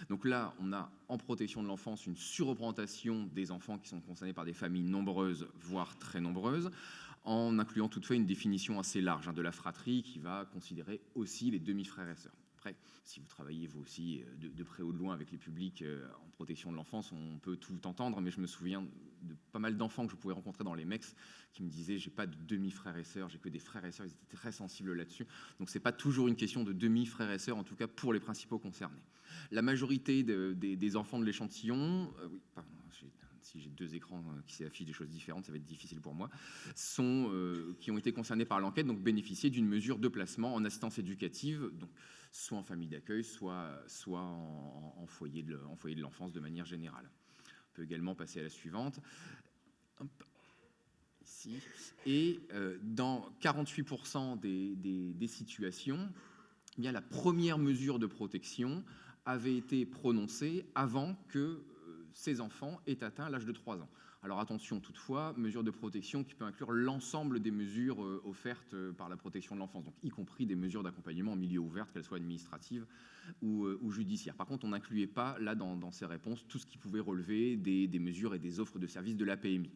C: Donc là, on a en protection de l'enfance une surreprésentation des enfants qui sont concernés par des familles nombreuses, voire très nombreuses, en incluant toutefois une définition assez large de la fratrie qui va considérer aussi les demi-frères et sœurs. Après, si vous travaillez vous aussi de près ou de loin avec les publics en protection de l'enfance, on peut tout entendre, mais je me souviens de pas mal d'enfants que je pouvais rencontrer dans les MEX qui me disaient « j'ai pas de demi-frères et sœurs, j'ai que des frères et sœurs », ils étaient très sensibles là-dessus. Donc c'est pas toujours une question de demi-frères et sœurs, en tout cas pour les principaux concernés. La majorité des enfants de l'échantillon, si j'ai 2 écrans qui s'affichent des choses différentes, ça va être difficile pour moi, qui ont été concernés par l'enquête, donc bénéficier d'une mesure de placement en assistance éducative, donc soit en famille d'accueil, soit en foyer de l'enfance de manière générale. On peut également passer à la suivante. Hop. Ici. Et dans 48% des situations, eh bien, la première mesure de protection avait été prononcée avant que ces enfants aient atteint l'âge de 3 ans. Alors attention toutefois, mesure de protection qui peut inclure l'ensemble des mesures offertes par la protection de l'enfance, donc y compris des mesures d'accompagnement en milieu ouvert, qu'elles soient administratives ou judiciaires. Par contre, on n'incluait pas là dans ces réponses tout ce qui pouvait relever des mesures et des offres de services de l'APMI.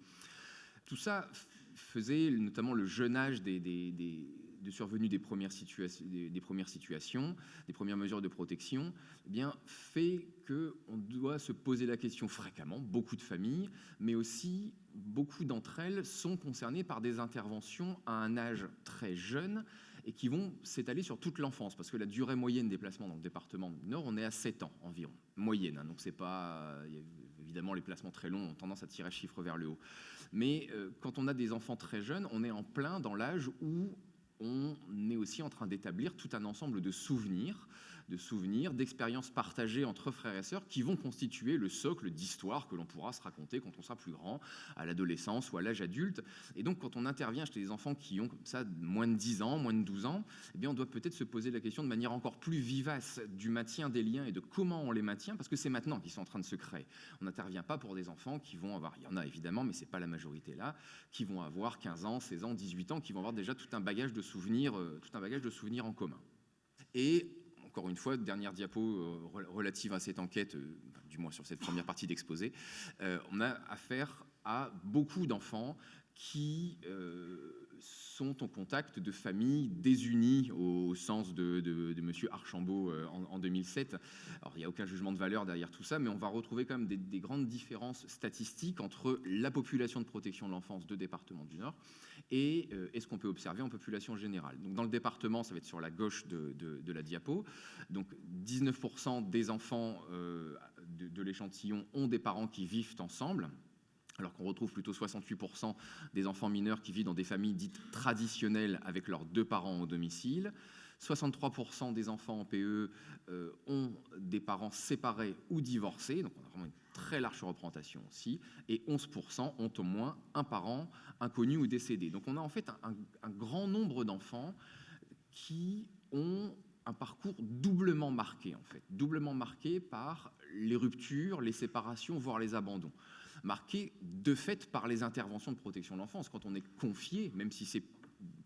C: Tout ça faisait notamment le jeune âge de survenue des premières situations, des premières mesures de protection, eh bien, fait qu'on doit se poser la question fréquemment, beaucoup de familles, mais aussi beaucoup d'entre elles sont concernées par des interventions à un âge très jeune et qui vont s'étaler sur toute l'enfance, parce que la durée moyenne des placements dans le département du Nord, on est à 7 ans environ, moyenne, hein, donc c'est pas... Évidemment, les placements très longs ont tendance à tirer le chiffre vers le haut. Mais quand on a des enfants très jeunes, on est en plein dans l'âge où on est aussi en train d'établir tout un ensemble de souvenirs, d'expériences partagées entre frères et sœurs qui vont constituer le socle d'histoire que l'on pourra se raconter quand on sera plus grand, à l'adolescence ou à l'âge adulte. Et donc, quand on intervient chez des enfants qui ont comme ça moins de 10 ans, moins de 12 ans, eh bien, on doit peut-être se poser la question de manière encore plus vivace du maintien des liens et de comment on les maintient, parce que c'est maintenant qu'ils sont en train de se créer. On n'intervient pas pour des enfants qui vont avoir, il y en a évidemment, mais c'est pas la majorité là, qui vont avoir 15 ans, 16 ans, 18 ans, qui vont avoir déjà tout un bagage de souvenirs en commun. Et encore une fois, dernière diapo relative à cette enquête, du moins sur cette première partie d'exposé, on a affaire à beaucoup d'enfants qui sont en contact de familles désunies au sens de M. Archambault en 2007. Alors, il n'y a aucun jugement de valeur derrière tout ça, mais on va retrouver quand même des grandes différences statistiques entre la population de protection de l'enfance de département du Nord et ce qu'on peut observer en population générale. Donc, dans le département, ça va être sur la gauche de la diapo. Donc, 19% des enfants de l'échantillon ont des parents qui vivent ensemble, alors qu'on retrouve plutôt 68% des enfants mineurs qui vivent dans des familles dites traditionnelles avec leurs 2 parents au domicile. 63% des enfants en PE ont des parents séparés ou divorcés, donc on a vraiment une très large représentation aussi, et 11% ont au moins un parent inconnu ou décédé. Donc on a en fait un grand nombre d'enfants qui ont un parcours doublement marqué, en fait, doublement marqué par les ruptures, les séparations, voire les abandons. Marqué de fait par les interventions de protection de l'enfance. Quand on est confié, même si c'est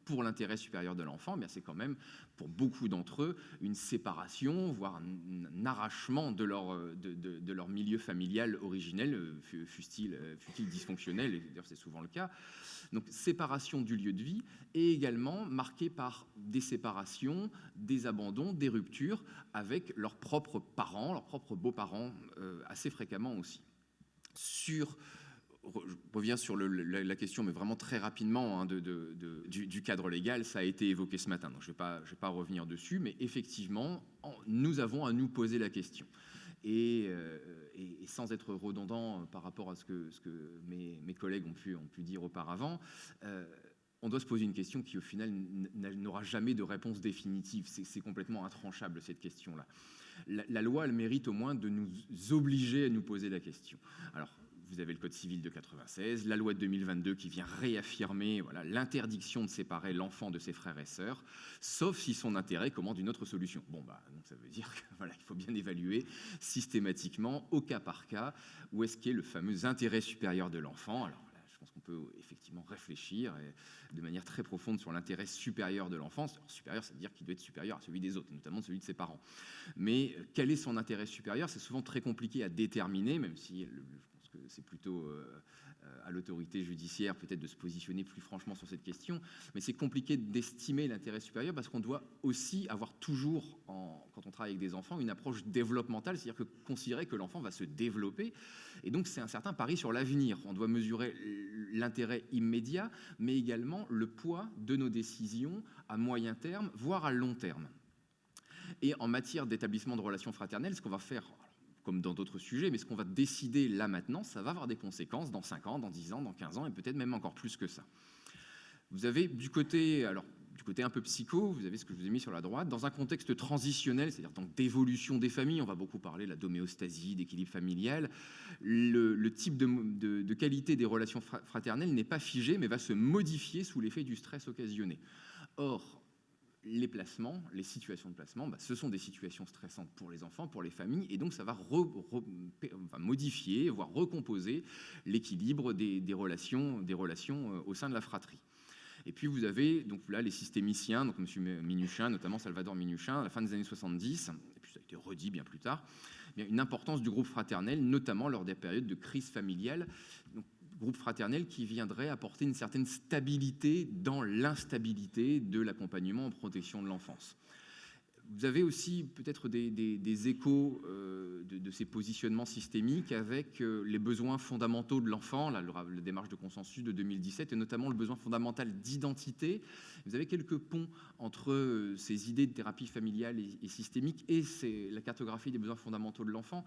C: pour l'intérêt supérieur de l'enfant, bien c'est quand même, pour beaucoup d'entre eux, une séparation, voire un arrachement de leur milieu familial originel, fût-il dysfonctionnel, et d'ailleurs c'est souvent le cas. Donc séparation du lieu de vie, et également marquée par des séparations, des abandons, des ruptures avec leurs propres parents, leurs propres beaux-parents, assez fréquemment aussi. Je reviens sur la question, mais vraiment très rapidement, du cadre légal. Ça a été évoqué ce matin, donc je ne vais pas revenir dessus, mais effectivement, nous avons à nous poser la question. Et sans être redondant par rapport à ce que mes collègues ont pu dire auparavant, on doit se poser une question qui, au final, n'aura jamais de réponse définitive. C'est complètement intranchable, cette question-là. La loi, elle mérite au moins de nous obliger à nous poser la question. Alors, vous avez le Code civil de 96, la loi de 2022 qui vient réaffirmer l'interdiction de séparer l'enfant de ses frères et sœurs, sauf si son intérêt commande une autre solution. Donc ça veut dire qu'il faut bien évaluer systématiquement, au cas par cas, où est-ce qu'est le fameux intérêt supérieur de l'enfant. Alors là, je pense qu'on peut effectivement réfléchir de manière très profonde sur l'intérêt supérieur de l'enfant. Supérieur, ça veut dire qu'il doit être supérieur à celui des autres, notamment celui de ses parents. Mais quel est son intérêt supérieur? C'est souvent très compliqué à déterminer, même si que c'est plutôt à l'autorité judiciaire peut-être de se positionner plus franchement sur cette question, mais c'est compliqué d'estimer l'intérêt supérieur parce qu'on doit aussi avoir toujours, quand on travaille avec des enfants, une approche développementale, c'est-à-dire que considérer que l'enfant va se développer, et donc c'est un certain pari sur l'avenir. On doit mesurer l'intérêt immédiat, mais également le poids de nos décisions à moyen terme, voire à long terme. Et en matière d'établissement de relations fraternelles, ce qu'on va faire, comme dans d'autres sujets, mais ce qu'on va décider là maintenant, ça va avoir des conséquences dans 5 ans, dans 10 ans, dans 15 ans, et peut-être même encore plus que ça. Vous avez du côté un peu psycho, vous avez ce que je vous ai mis sur la droite, dans un contexte transitionnel, c'est-à-dire donc d'évolution des familles, on va beaucoup parler de d'homéostasie, d'équilibre familial, le type de qualité des relations fraternelles n'est pas figé, mais va se modifier sous l'effet du stress occasionné. Or, les placements, les situations de placement, ce sont des situations stressantes pour les enfants, pour les familles, et donc ça va modifier, voire recomposer l'équilibre des relations au sein de la fratrie. Et puis vous avez donc là les systémiciens, donc M. Minuchin, notamment Salvador Minuchin, à la fin des années 70, et puis ça a été redit bien plus tard, une importance du groupe fraternel, notamment lors des périodes de crise familiale. Donc, groupe fraternel qui viendrait apporter une certaine stabilité dans l'instabilité de l'accompagnement en protection de l'enfance. Vous avez aussi peut-être des échos de ces positionnements systémiques avec les besoins fondamentaux de l'enfant, la démarche de consensus de 2017, et notamment le besoin fondamental d'identité. Vous avez quelques ponts entre ces idées de thérapie familiale et systémique et la cartographie des besoins fondamentaux de l'enfant.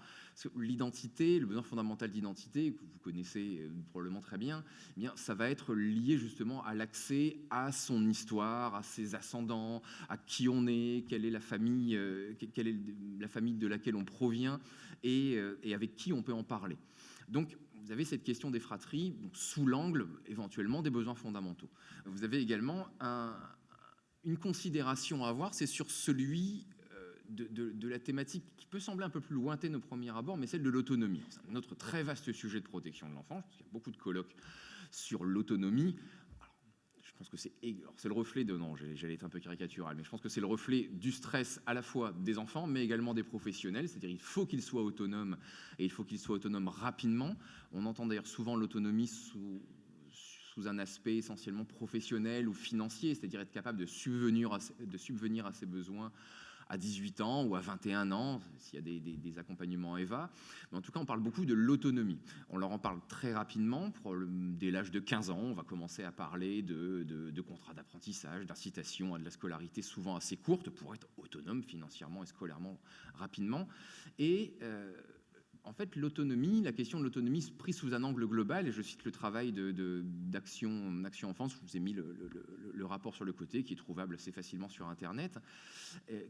C: L'identité, le besoin fondamental d'identité, que vous connaissez probablement très bien, eh bien, ça va être lié justement à l'accès à son histoire, à ses ascendants, à qui on est, quelle est la famille de laquelle on provient et avec qui on peut en parler. Donc, vous avez cette question des fratries sous l'angle éventuellement des besoins fondamentaux. Vous avez également une considération à avoir, c'est sur celui de la thématique qui peut sembler un peu plus lointaine au premier abord, mais celle de l'autonomie. C'est un autre très vaste sujet de protection de l'enfant. Je pense qu'il y a beaucoup de colloques sur l'autonomie. Je pense que c'est le reflet j'allais être un peu caricatural, mais je pense que c'est le reflet du stress à la fois des enfants, mais également des professionnels. C'est-à-dire qu'il faut qu'ils soient autonomes, et il faut qu'ils soient autonomes rapidement. On entend d'ailleurs souvent l'autonomie sous un aspect essentiellement professionnel ou financier, c'est-à-dire être capable de subvenir à ses besoins à 18 ans ou à 21 ans, s'il y a des accompagnements EVA. Mais en tout cas, on parle beaucoup de l'autonomie. On leur en parle très rapidement. Dès l'âge de 15 ans, on va commencer à parler de contrats d'apprentissage, d'incitation à de la scolarité souvent assez courte pour être autonome financièrement et scolairement rapidement. Et en fait, la question de l'autonomie prise sous un angle global, et je cite le travail d'Action Enfance, je vous ai mis le rapport sur le côté, qui est trouvable assez facilement sur Internet,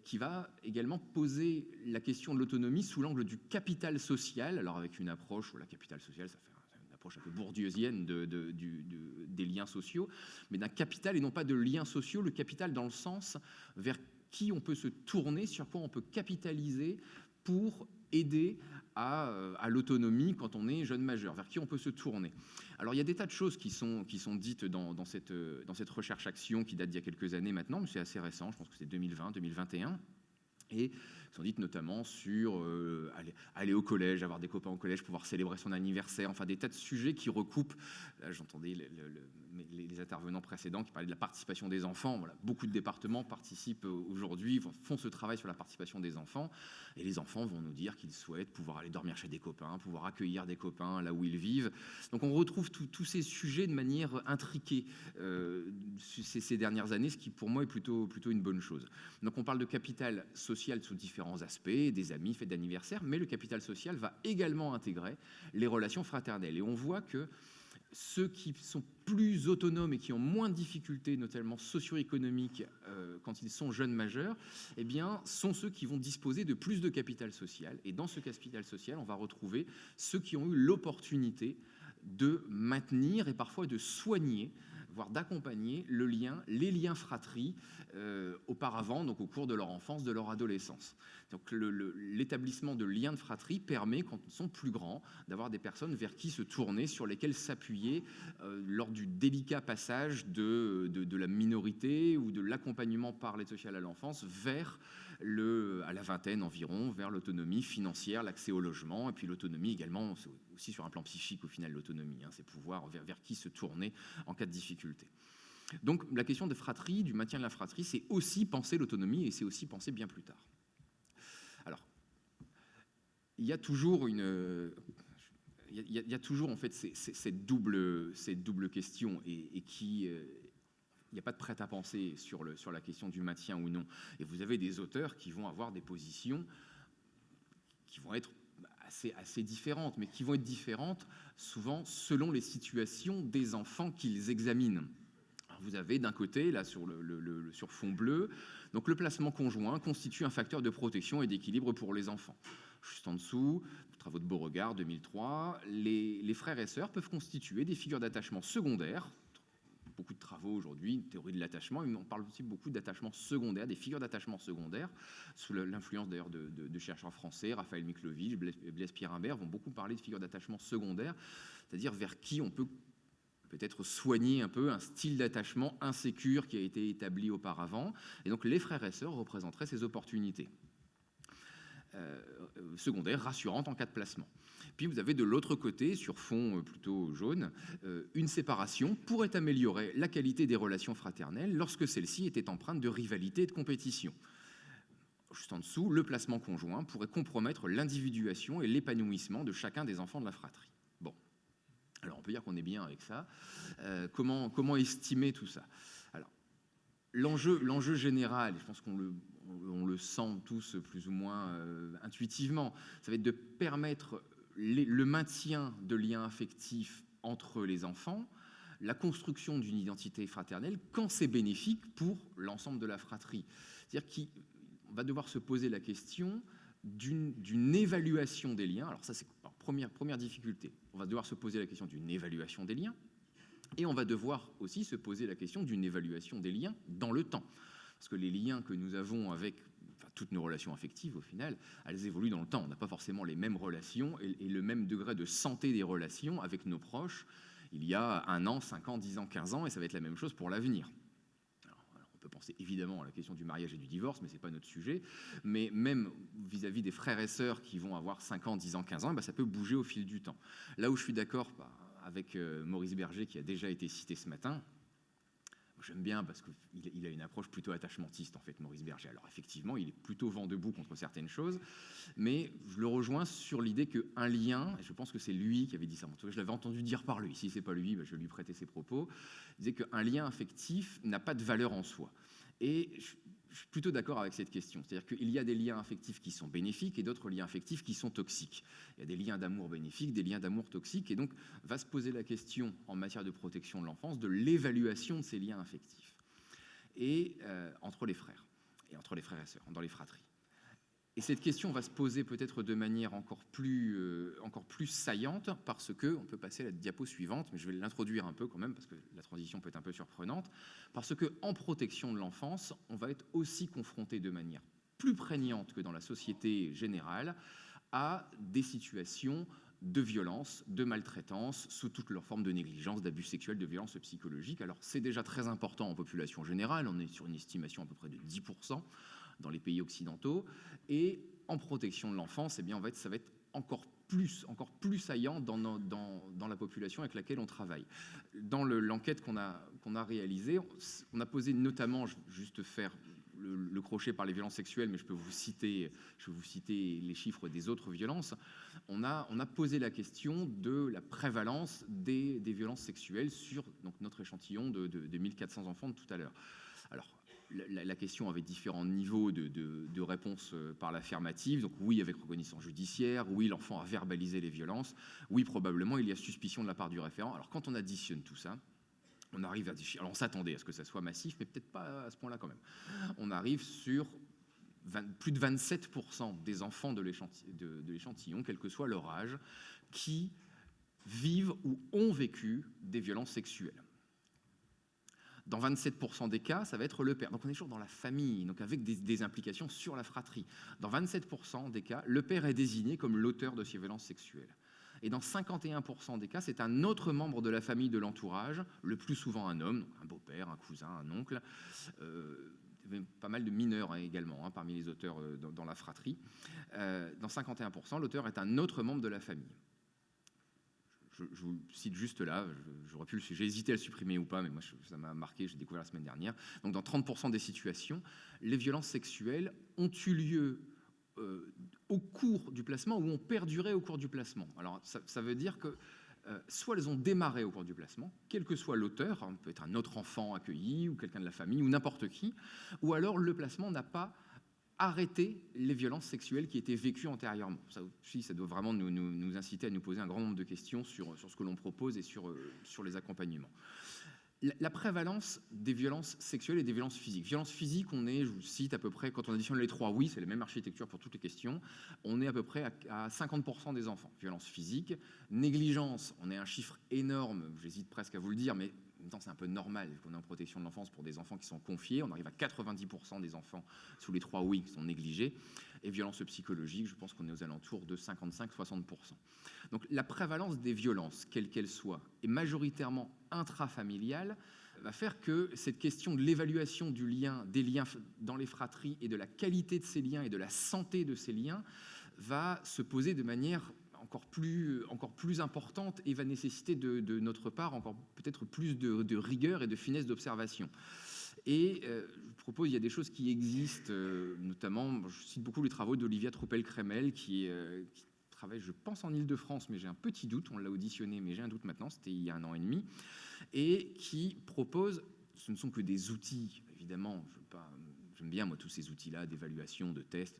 C: qui va également poser la question de l'autonomie sous l'angle du capital social, alors avec une approche où la capital social, ça fait une approche un peu bourdieusienne des liens sociaux, mais d'un capital et non pas de liens sociaux, le capital dans le sens vers qui on peut se tourner, sur quoi on peut capitaliser pour aider à l'autonomie quand on est jeune majeur, vers qui on peut se tourner. Alors il y a des tas de choses qui sont dites dans cette recherche-action qui date d'il y a quelques années maintenant, mais c'est assez récent, je pense que c'est 2020, 2021, et sont dites notamment sur aller au collège, avoir des copains au collège, pouvoir célébrer son anniversaire, enfin des tas de sujets qui recoupent. Là, j'entendais les intervenants précédents qui parlaient de la participation des enfants. Voilà, beaucoup de départements participent aujourd'hui, font ce travail sur la participation des enfants, et les enfants vont nous dire qu'ils souhaitent pouvoir aller dormir chez des copains, pouvoir accueillir des copains là où ils vivent. Donc on retrouve tous ces sujets de manière intriquée ces dernières années, ce qui pour moi est plutôt une bonne chose. Donc on parle de capital social sous différents aspects, des amis, fêtes d'anniversaire, mais le capital social va également intégrer les relations fraternelles. Et on voit que ceux qui sont plus autonomes et qui ont moins de difficultés, notamment socio-économiques, quand ils sont jeunes majeurs, eh bien, sont ceux qui vont disposer de plus de capital social. Et dans ce capital social, on va retrouver ceux qui ont eu l'opportunité de maintenir et parfois de soigner, voire d'accompagner les liens fratries auparavant, donc au cours de leur enfance, de leur adolescence. Donc l'établissement de liens de fratrie permet, quand ils sont plus grands, d'avoir des personnes vers qui se tourner, sur lesquelles s'appuyer lors du délicat passage de la minorité ou de l'accompagnement par l'aide sociale à l'enfance vers à la vingtaine environ, vers l'autonomie financière, l'accès au logement, et puis l'autonomie également, aussi sur un plan psychique au final, l'autonomie, c'est pouvoir vers qui se tourner en cas de difficulté. Donc la question de fratrie, du maintien de la fratrie, c'est aussi penser l'autonomie et c'est aussi penser bien plus tard. Alors, il y a toujours en fait cette double question et qui il n'y a pas de prêt-à-penser sur la question du maintien ou non. Et vous avez des auteurs qui vont avoir des positions qui vont être assez différentes, mais qui vont être différentes souvent selon les situations des enfants qu'ils examinent. Alors vous avez d'un côté, là sur fond bleu, donc le placement conjoint constitue un facteur de protection et d'équilibre pour les enfants. Juste en dessous, travaux de Beauregard, 2003, les frères et sœurs peuvent constituer des figures d'attachement secondaires. Beaucoup de travaux aujourd'hui, théorie de l'attachement, mais on parle aussi beaucoup d'attachement secondaire, des figures d'attachement secondaire, sous l'influence d'ailleurs de chercheurs français, Raphaël Miklovitch, Blaise Pierre-Imbert, vont beaucoup parler de figures d'attachement secondaire, c'est-à-dire vers qui on peut peut-être soigner un peu un style d'attachement insécure qui a été établi auparavant. Et donc les frères et sœurs représenteraient ces opportunités secondaires rassurantes en cas de placement. Puis vous avez de l'autre côté, sur fond plutôt jaune, une séparation pourrait améliorer la qualité des relations fraternelles lorsque celles-ci étaient empreintes de rivalité et de compétition. Juste en dessous, le placement conjoint pourrait compromettre l'individuation et l'épanouissement de chacun des enfants de la fratrie. Bon, alors on peut dire qu'on est bien avec ça. Comment estimer tout ça? Alors, l'enjeu général, je pense qu'on le sent tous plus ou moins intuitivement, ça va être de permettre le maintien de liens affectifs entre les enfants, la construction d'une identité fraternelle quand c'est bénéfique pour l'ensemble de la fratrie. C'est-à-dire qu'on va devoir se poser la question d'une évaluation des liens. Alors ça, c'est première difficulté. On va devoir se poser la question d'une évaluation des liens et on va devoir aussi se poser la question d'une évaluation des liens dans le temps. Parce que les liens que nous avons avec toutes nos relations affectives, au final, elles évoluent dans le temps. On n'a pas forcément les mêmes relations et le même degré de santé des relations avec nos proches il y a 1 an, 5 ans, 10 ans, 15 ans, et ça va être la même chose pour l'avenir. On peut penser évidemment à la question du mariage et du divorce, mais ce n'est pas notre sujet. Mais même vis-à-vis des frères et sœurs qui vont avoir 5 ans, 10 ans, 15 ans, ça peut bouger au fil du temps. Là où je suis d'accord avec Maurice Berger, qui a déjà été cité ce matin, j'aime bien parce qu'il a une approche plutôt attachementiste, en fait, Maurice Berger. Alors, effectivement, il est plutôt vent debout contre certaines choses, mais je le rejoins sur l'idée qu'un lien, et je pense que c'est lui qui avait dit ça, en tout cas, je l'avais entendu dire par lui, si c'est pas lui, je vais lui prêter ses propos, il disait qu'un lien affectif n'a pas de valeur en soi. Et je suis plutôt d'accord avec cette question. C'est-à-dire qu'il y a des liens affectifs qui sont bénéfiques et d'autres liens affectifs qui sont toxiques. Il y a des liens d'amour bénéfiques, des liens d'amour toxiques, et donc va se poser la question en matière de protection de l'enfance de l'évaluation de ces liens affectifs et entre les frères et sœurs, dans les fratries. Et cette question va se poser peut-être de manière encore plus saillante, parce que, on peut passer à la diapo suivante, mais je vais l'introduire un peu quand même, parce que la transition peut être un peu surprenante, parce qu'en protection de l'enfance, on va être aussi confronté de manière plus prégnante que dans la société générale à des situations de violence, de maltraitance, sous toutes leurs formes de négligence, d'abus sexuels, de violence psychologique. Alors c'est déjà très important en population générale, on est sur une estimation à peu près de 10% dans les pays occidentaux, et en protection de l'enfance, eh bien, ça va être encore plus saillant dans la population avec laquelle on travaille. Dans l'enquête qu'on a réalisée, on a posé notamment, je vais juste faire le crochet par les violences sexuelles, mais je vais vous citer les chiffres des autres violences. On a posé la question de la prévalence des violences sexuelles sur donc, notre échantillon de 1400 enfants de tout à l'heure. Alors, la question avait différents niveaux de réponse par l'affirmative. Donc oui, avec reconnaissance judiciaire. Oui, l'enfant a verbalisé les violences. Oui, probablement, il y a suspicion de la part du référent. Alors quand on additionne tout ça, on arrive à des chiffres. Alors on s'attendait à ce que ça soit massif, mais peut-être pas à ce point-là quand même. On arrive sur plus de 27% des enfants de l'échantillon, quel que soit leur âge, qui vivent ou ont vécu des violences sexuelles. Dans 27% des cas, ça va être le père. Donc on est toujours dans la famille, donc avec des implications sur la fratrie. Dans 27% des cas, le père est désigné comme l'auteur de ces violences sexuelles. Et dans 51% des cas, c'est un autre membre de la famille de l'entourage, le plus souvent un homme, donc un beau-père, un cousin, un oncle. Il y avait pas mal de mineurs également parmi les auteurs dans la fratrie. Dans 51%, l'auteur est un autre membre de la famille. Je vous cite juste là, j'ai hésité à le supprimer ou pas, mais moi ça m'a marqué, j'ai découvert la semaine dernière. Donc dans 30% des situations, les violences sexuelles ont eu lieu au cours du placement ou ont perduré au cours du placement. Alors ça veut dire que soit elles ont démarré au cours du placement, quel que soit l'auteur, hein, peut être un autre enfant accueilli ou quelqu'un de la famille ou n'importe qui, ou alors le placement n'a pas arrêter les violences sexuelles qui étaient vécues antérieurement. Ça aussi, ça doit vraiment nous inciter à nous poser un grand nombre de questions sur ce que l'on propose et sur les accompagnements. La prévalence des violences sexuelles et des violences physiques. Violences physiques, je vous cite à peu près, quand on additionne les trois, oui, c'est la même architecture pour toutes les questions, on est à peu près à 50% des enfants. Violences physiques. Négligence, on est à un chiffre énorme, j'hésite presque à vous le dire, mais en même temps, c'est un peu normal qu'on est en protection de l'enfance pour des enfants qui sont confiés. On arrive à 90% des enfants sous les 3 oui qui sont négligés. Et violences psychologiques, je pense qu'on est aux alentours de 55-60%. Donc la prévalence des violences, quelles qu'elles soient, et majoritairement intrafamiliales, va faire que cette question de l'évaluation des liens dans les fratries et de la qualité de ces liens et de la santé de ces liens va se poser de manière encore plus importante et va nécessiter de notre part encore peut-être plus de rigueur et de finesse d'observation. Et je vous propose, il y a des choses qui existent, notamment, je cite beaucoup les travaux d'Olivia Troupel-Kremel, qui travaille, je pense, en Île-de-France, mais j'ai un petit doute, on l'a auditionné, mais j'ai un doute maintenant, c'était il y a 1 an et demi, et qui propose, ce ne sont que des outils, évidemment, j'aime bien moi tous ces outils-là d'évaluation, de tests,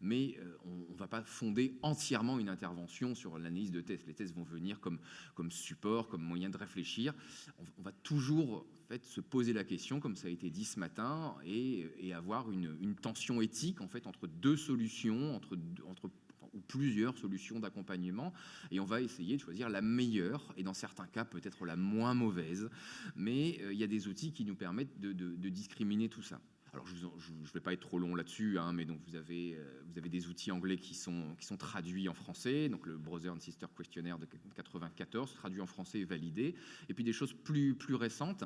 C: mais on ne va pas fonder entièrement une intervention sur l'analyse de tests. Les tests vont venir comme support, comme moyen de réfléchir. On va toujours en fait, se poser la question, comme ça a été dit ce matin, et avoir une tension éthique en fait, entre deux solutions, ou plusieurs solutions d'accompagnement, et on va essayer de choisir la meilleure, et dans certains cas peut-être la moins mauvaise, mais il y a des outils qui nous permettent de discriminer tout ça. Alors, je ne vais pas être trop long là-dessus, mais donc vous avez des outils anglais qui sont traduits en français, donc le Brother and Sister Questionnaire de 1994, traduit en français et validé, et puis des choses plus récentes,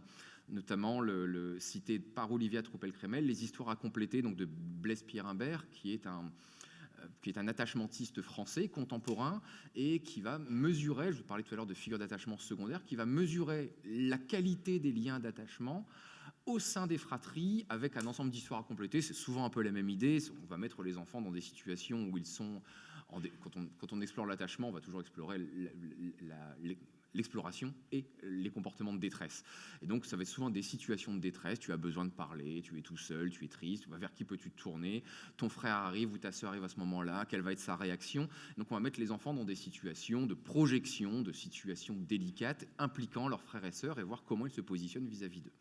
C: notamment le cité par Olivia Troupel-Kremel, les histoires à compléter, donc de Blaise Pierre-Imbert, qui est un attachementiste français contemporain et qui va mesurer, je vous parlais tout à l'heure de figures d'attachement secondaires, qui va mesurer la qualité des liens d'attachement au sein des fratries avec un ensemble d'histoires à compléter. C'est souvent un peu la même idée. On va mettre les enfants dans des situations où ils sont... Quand on explore l'attachement, on va toujours explorer l'exploration et les comportements de détresse. Et donc, ça va être souvent des situations de détresse. Tu as besoin de parler, tu es tout seul, tu es triste, vers qui peux-tu te tourner? Ton frère arrive ou ta sœur arrive à ce moment-là, quelle va être sa réaction? Donc, on va mettre les enfants dans des situations de projection, de situations délicates, impliquant leurs frères et sœurs et voir comment ils se positionnent vis-à-vis d'eux.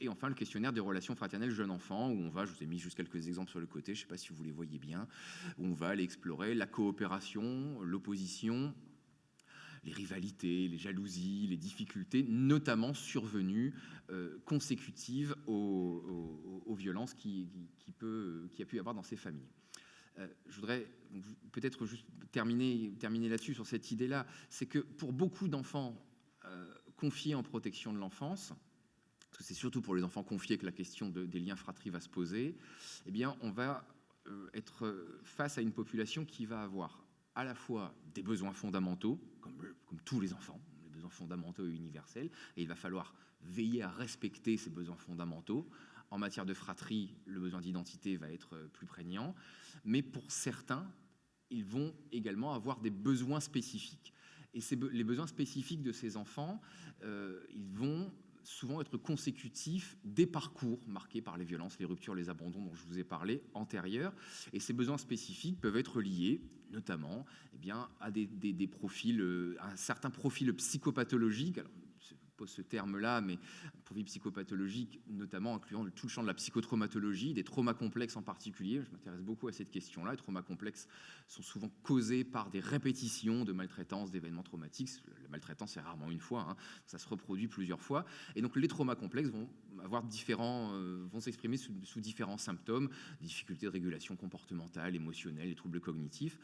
C: Et enfin, le questionnaire des relations fraternelles jeune-enfant, où on va, je vous ai mis juste quelques exemples sur le côté, je ne sais pas si vous les voyez bien, où on va aller explorer la coopération, l'opposition, les rivalités, les jalousies, les difficultés, notamment survenues consécutives aux violences qui a pu y avoir dans ces familles. Je voudrais peut-être juste terminer là-dessus, sur cette idée-là, c'est que pour beaucoup d'enfants confiés en protection de l'enfance, parce que c'est surtout pour les enfants confiés que la question des liens fratrie va se poser, eh bien, on va être face à une population qui va avoir à la fois des besoins fondamentaux, comme tous les enfants, les besoins fondamentaux et universels, et il va falloir veiller à respecter ces besoins fondamentaux. En matière de fratrie, le besoin d'identité va être plus prégnant, mais pour certains, ils vont également avoir des besoins spécifiques. Et les besoins spécifiques de ces enfants, ils vont souvent être consécutifs des parcours marqués par les violences, les ruptures, les abandons dont je vous ai parlé antérieurs. Et ces besoins spécifiques peuvent être liés notamment à des profils, à un certain profil psychopathologique. Alors, pose ce terme-là, mais profil psychopathologique, notamment incluant tout le champ de la psychotraumatologie, des traumas complexes en particulier. Je m'intéresse beaucoup à cette question-là. Les traumas complexes sont souvent causés par des répétitions de maltraitance, d'événements traumatiques. La maltraitance, c'est rarement une fois, hein. Ça se reproduit plusieurs fois. Et donc, les traumas complexes vont s'exprimer sous différents symptômes, difficultés de régulation comportementale, émotionnelle, les troubles cognitifs.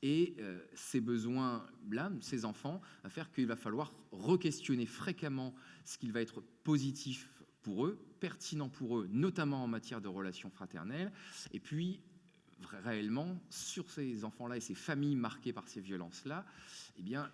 C: Et ces besoins-là, ces enfants, va faire qu'il va falloir re-questionner fréquemment ce qu'il va être positif pour eux, pertinent pour eux, notamment en matière de relations fraternelles, et puis réellement sur ces enfants-là et ces familles marquées par ces violences-là, eh bien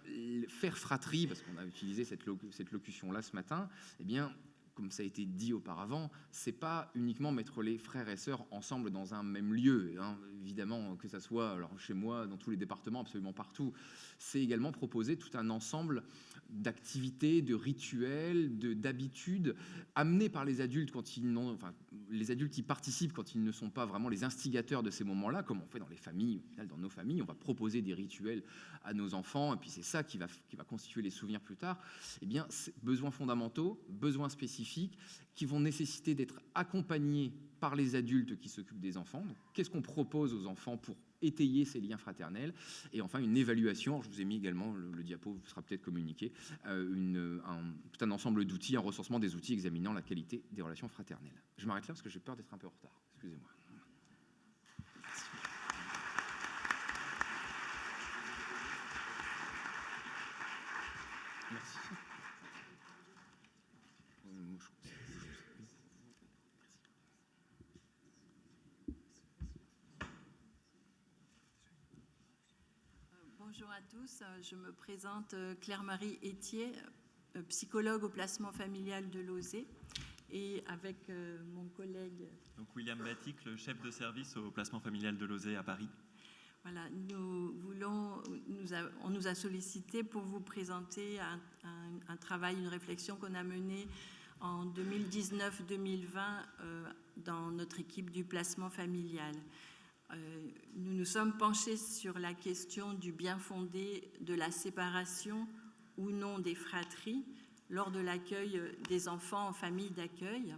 C: faire fratrie, parce qu'on a utilisé cette locution-là ce matin, eh bien comme ça a été dit auparavant, c'est pas uniquement mettre les frères et sœurs ensemble dans un même lieu, hein, évidemment, que ça soit alors chez moi, dans tous les départements, absolument partout. C'est également proposer tout un ensemble d'activités, de rituels, d'habitudes amenés par les adultes quand les adultes y participent quand ils ne sont pas vraiment les instigateurs de ces moments-là, comme on fait dans les familles, dans nos familles, on va proposer des rituels à nos enfants, et puis c'est ça qui va constituer les souvenirs plus tard. Eh bien, besoins fondamentaux, besoins spécifiques, qui vont nécessiter d'être accompagnés par les adultes qui s'occupent des enfants. Donc, qu'est-ce qu'on propose aux enfants pour étayer ces liens fraternels? Et enfin, une évaluation. Alors, je vous ai mis également, le diapo sera peut-être communiqué, tout un ensemble d'outils, un recensement des outils examinant la qualité des relations fraternelles. Je m'arrête là parce que j'ai peur d'être un peu en retard. Excusez-moi. Merci.
D: Bonjour à tous, je me présente Claire-Marie Etier, psychologue au placement familial de Lauzet, et avec mon collègue...
E: Donc William Batic, le chef de service au placement familial de Lauzet à Paris.
D: Voilà, on nous a sollicité pour vous présenter un travail, une réflexion qu'on a menée en 2019-2020 dans notre équipe du placement familial. Nous nous sommes penchés sur la question du bien fondé de la séparation ou non des fratries lors de l'accueil des enfants en famille d'accueil.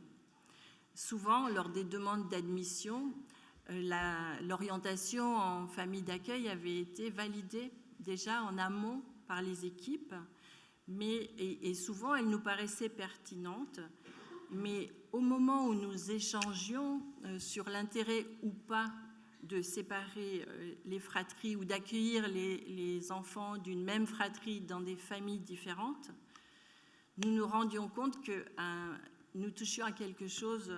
D: Souvent, lors des demandes d'admission, l'orientation en famille d'accueil avait été validée déjà en amont par les équipes, et souvent elle nous paraissait pertinente, mais au moment où nous échangions sur l'intérêt ou pas de séparer les fratries ou d'accueillir les enfants d'une même fratrie dans des familles différentes, nous nous rendions compte que nous touchions à quelque chose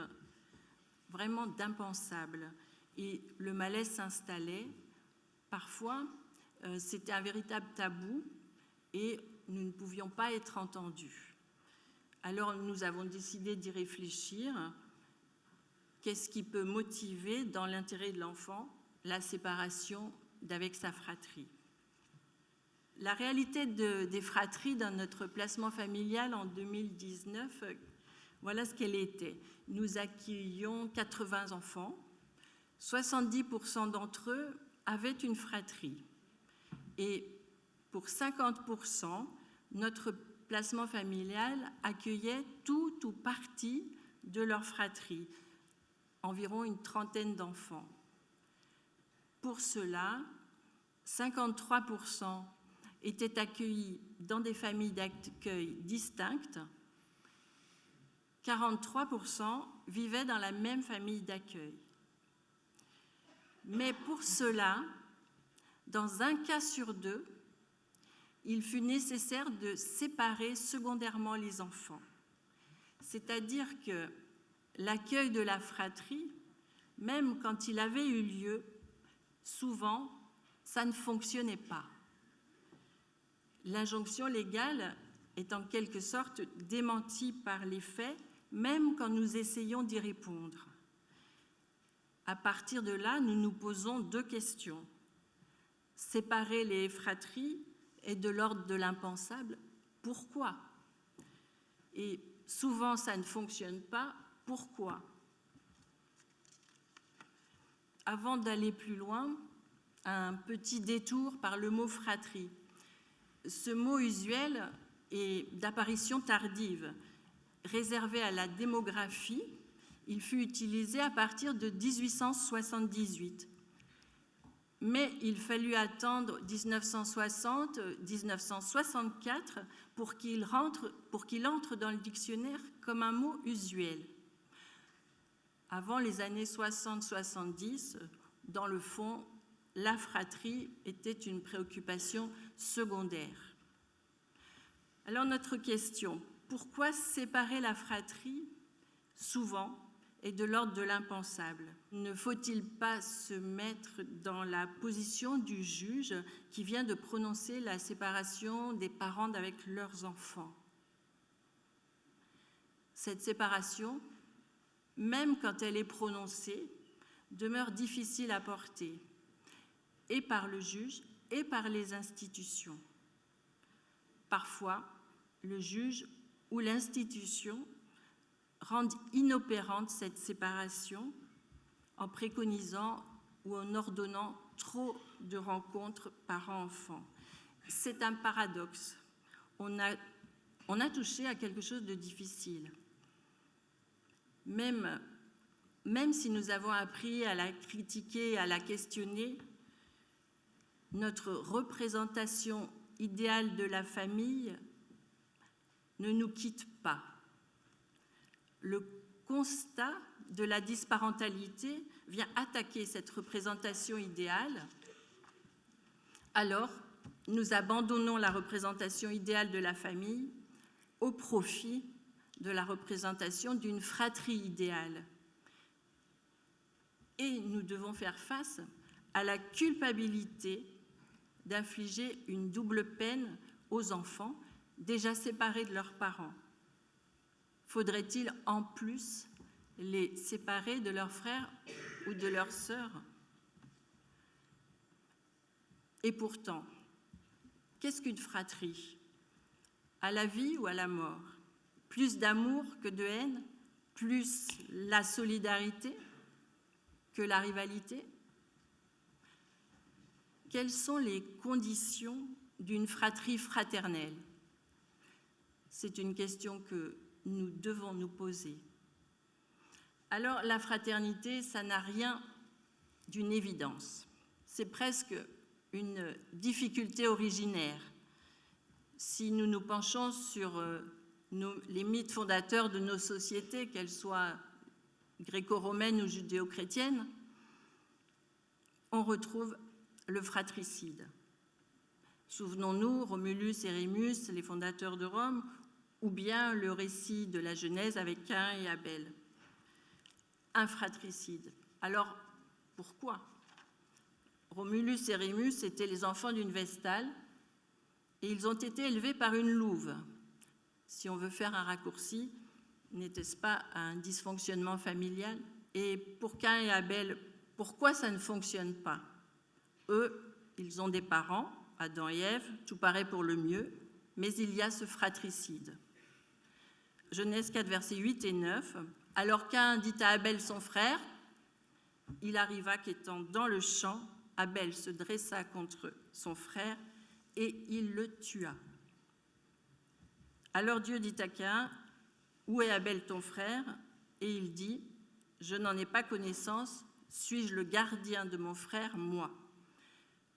D: vraiment d'impensable. Et le malaise s'installait. Parfois, c'était un véritable tabou et nous ne pouvions pas être entendus. Alors, nous avons décidé d'y réfléchir. Qu'est-ce qui peut motiver, dans l'intérêt de l'enfant, la séparation d'avec sa fratrie? La réalité des fratries dans notre placement familial en 2019, voilà ce qu'elle était. Nous accueillions 80 enfants. 70% d'entre eux avaient une fratrie. Et pour 50%, notre placement familial accueillait tout ou partie de leur fratrie, environ une trentaine d'enfants. Pour cela, 53% étaient accueillis dans des familles d'accueil distinctes, 43% vivaient dans la même famille d'accueil. Mais pour cela, dans un cas sur deux, il fut nécessaire de séparer secondairement les enfants. C'est-à-dire que l'accueil de la fratrie, même quand il avait eu lieu, souvent, ça ne fonctionnait pas. L'injonction légale est en quelque sorte démentie par les faits, même quand nous essayons d'y répondre. À partir de là, nous nous posons deux questions. Séparer les fratries est de l'ordre de l'impensable. Pourquoi? Et souvent, ça ne fonctionne pas. Pourquoi? Avant d'aller plus loin, un petit détour par le mot fratrie. Ce mot usuel est d'apparition tardive. Réservé à la démographie, il fut utilisé à partir de 1878. Mais il fallut attendre 1960-1964 pour qu'il entre dans le dictionnaire comme un mot usuel. Avant les années 60-70, dans le fond, la fratrie était une préoccupation secondaire. Alors notre question, pourquoi séparer la fratrie, souvent, est de l'ordre de l'impensable? Ne faut-il pas se mettre dans la position du juge qui vient de prononcer la séparation des parents avec leurs enfants? Cette séparation, même quand elle est prononcée, demeure difficile à porter, et par le juge et par les institutions. Parfois, le juge ou l'institution rendent inopérante cette séparation en préconisant ou en ordonnant trop de rencontres parents-enfants. C'est un paradoxe. On a touché à quelque chose de difficile. Même si nous avons appris à la critiquer, à la questionner, notre représentation idéale de la famille ne nous quitte pas. Le constat de la disparentalité vient attaquer cette représentation idéale. Alors, nous abandonnons la représentation idéale de la famille au profit de la représentation d'une fratrie idéale. Et nous devons faire face à la culpabilité d'infliger une double peine aux enfants déjà séparés de leurs parents. Faudrait-il en plus les séparer de leurs frères ou de leurs sœurs? Et pourtant, qu'est-ce qu'une fratrie? À la vie ou à la mort? Plus d'amour que de haine? Plus la solidarité que la rivalité? Quelles sont les conditions d'une fratrie fraternelle? C'est une question que nous devons nous poser. Alors, la fraternité, ça n'a rien d'une évidence. C'est presque une difficulté originaire. Si nous nous penchons sur les mythes fondateurs de nos sociétés, qu'elles soient gréco-romaines ou judéo-chrétiennes, on retrouve le fratricide. Souvenons-nous, Romulus et Rémus, les fondateurs de Rome, ou bien le récit de la Genèse avec Caïn et Abel. Un fratricide. Alors, pourquoi? Romulus et Rémus étaient les enfants d'une Vestale et ils ont été élevés par une louve. Si on veut faire un raccourci, n'était-ce pas un dysfonctionnement familial? Et pour Caïn et Abel, pourquoi ça ne fonctionne pas? Eux, ils ont des parents, Adam et Ève, tout paraît pour le mieux, mais il y a ce fratricide. Genèse 4, versets 8 et 9. Alors Caïn dit à Abel son frère, il arriva qu'étant dans le champ, Abel se dressa contre son frère et il le tua. Alors Dieu dit à Caïn, où est Abel ton frère? et il dit « Je n'en ai pas connaissance, suis-je le gardien de mon frère, moi ?»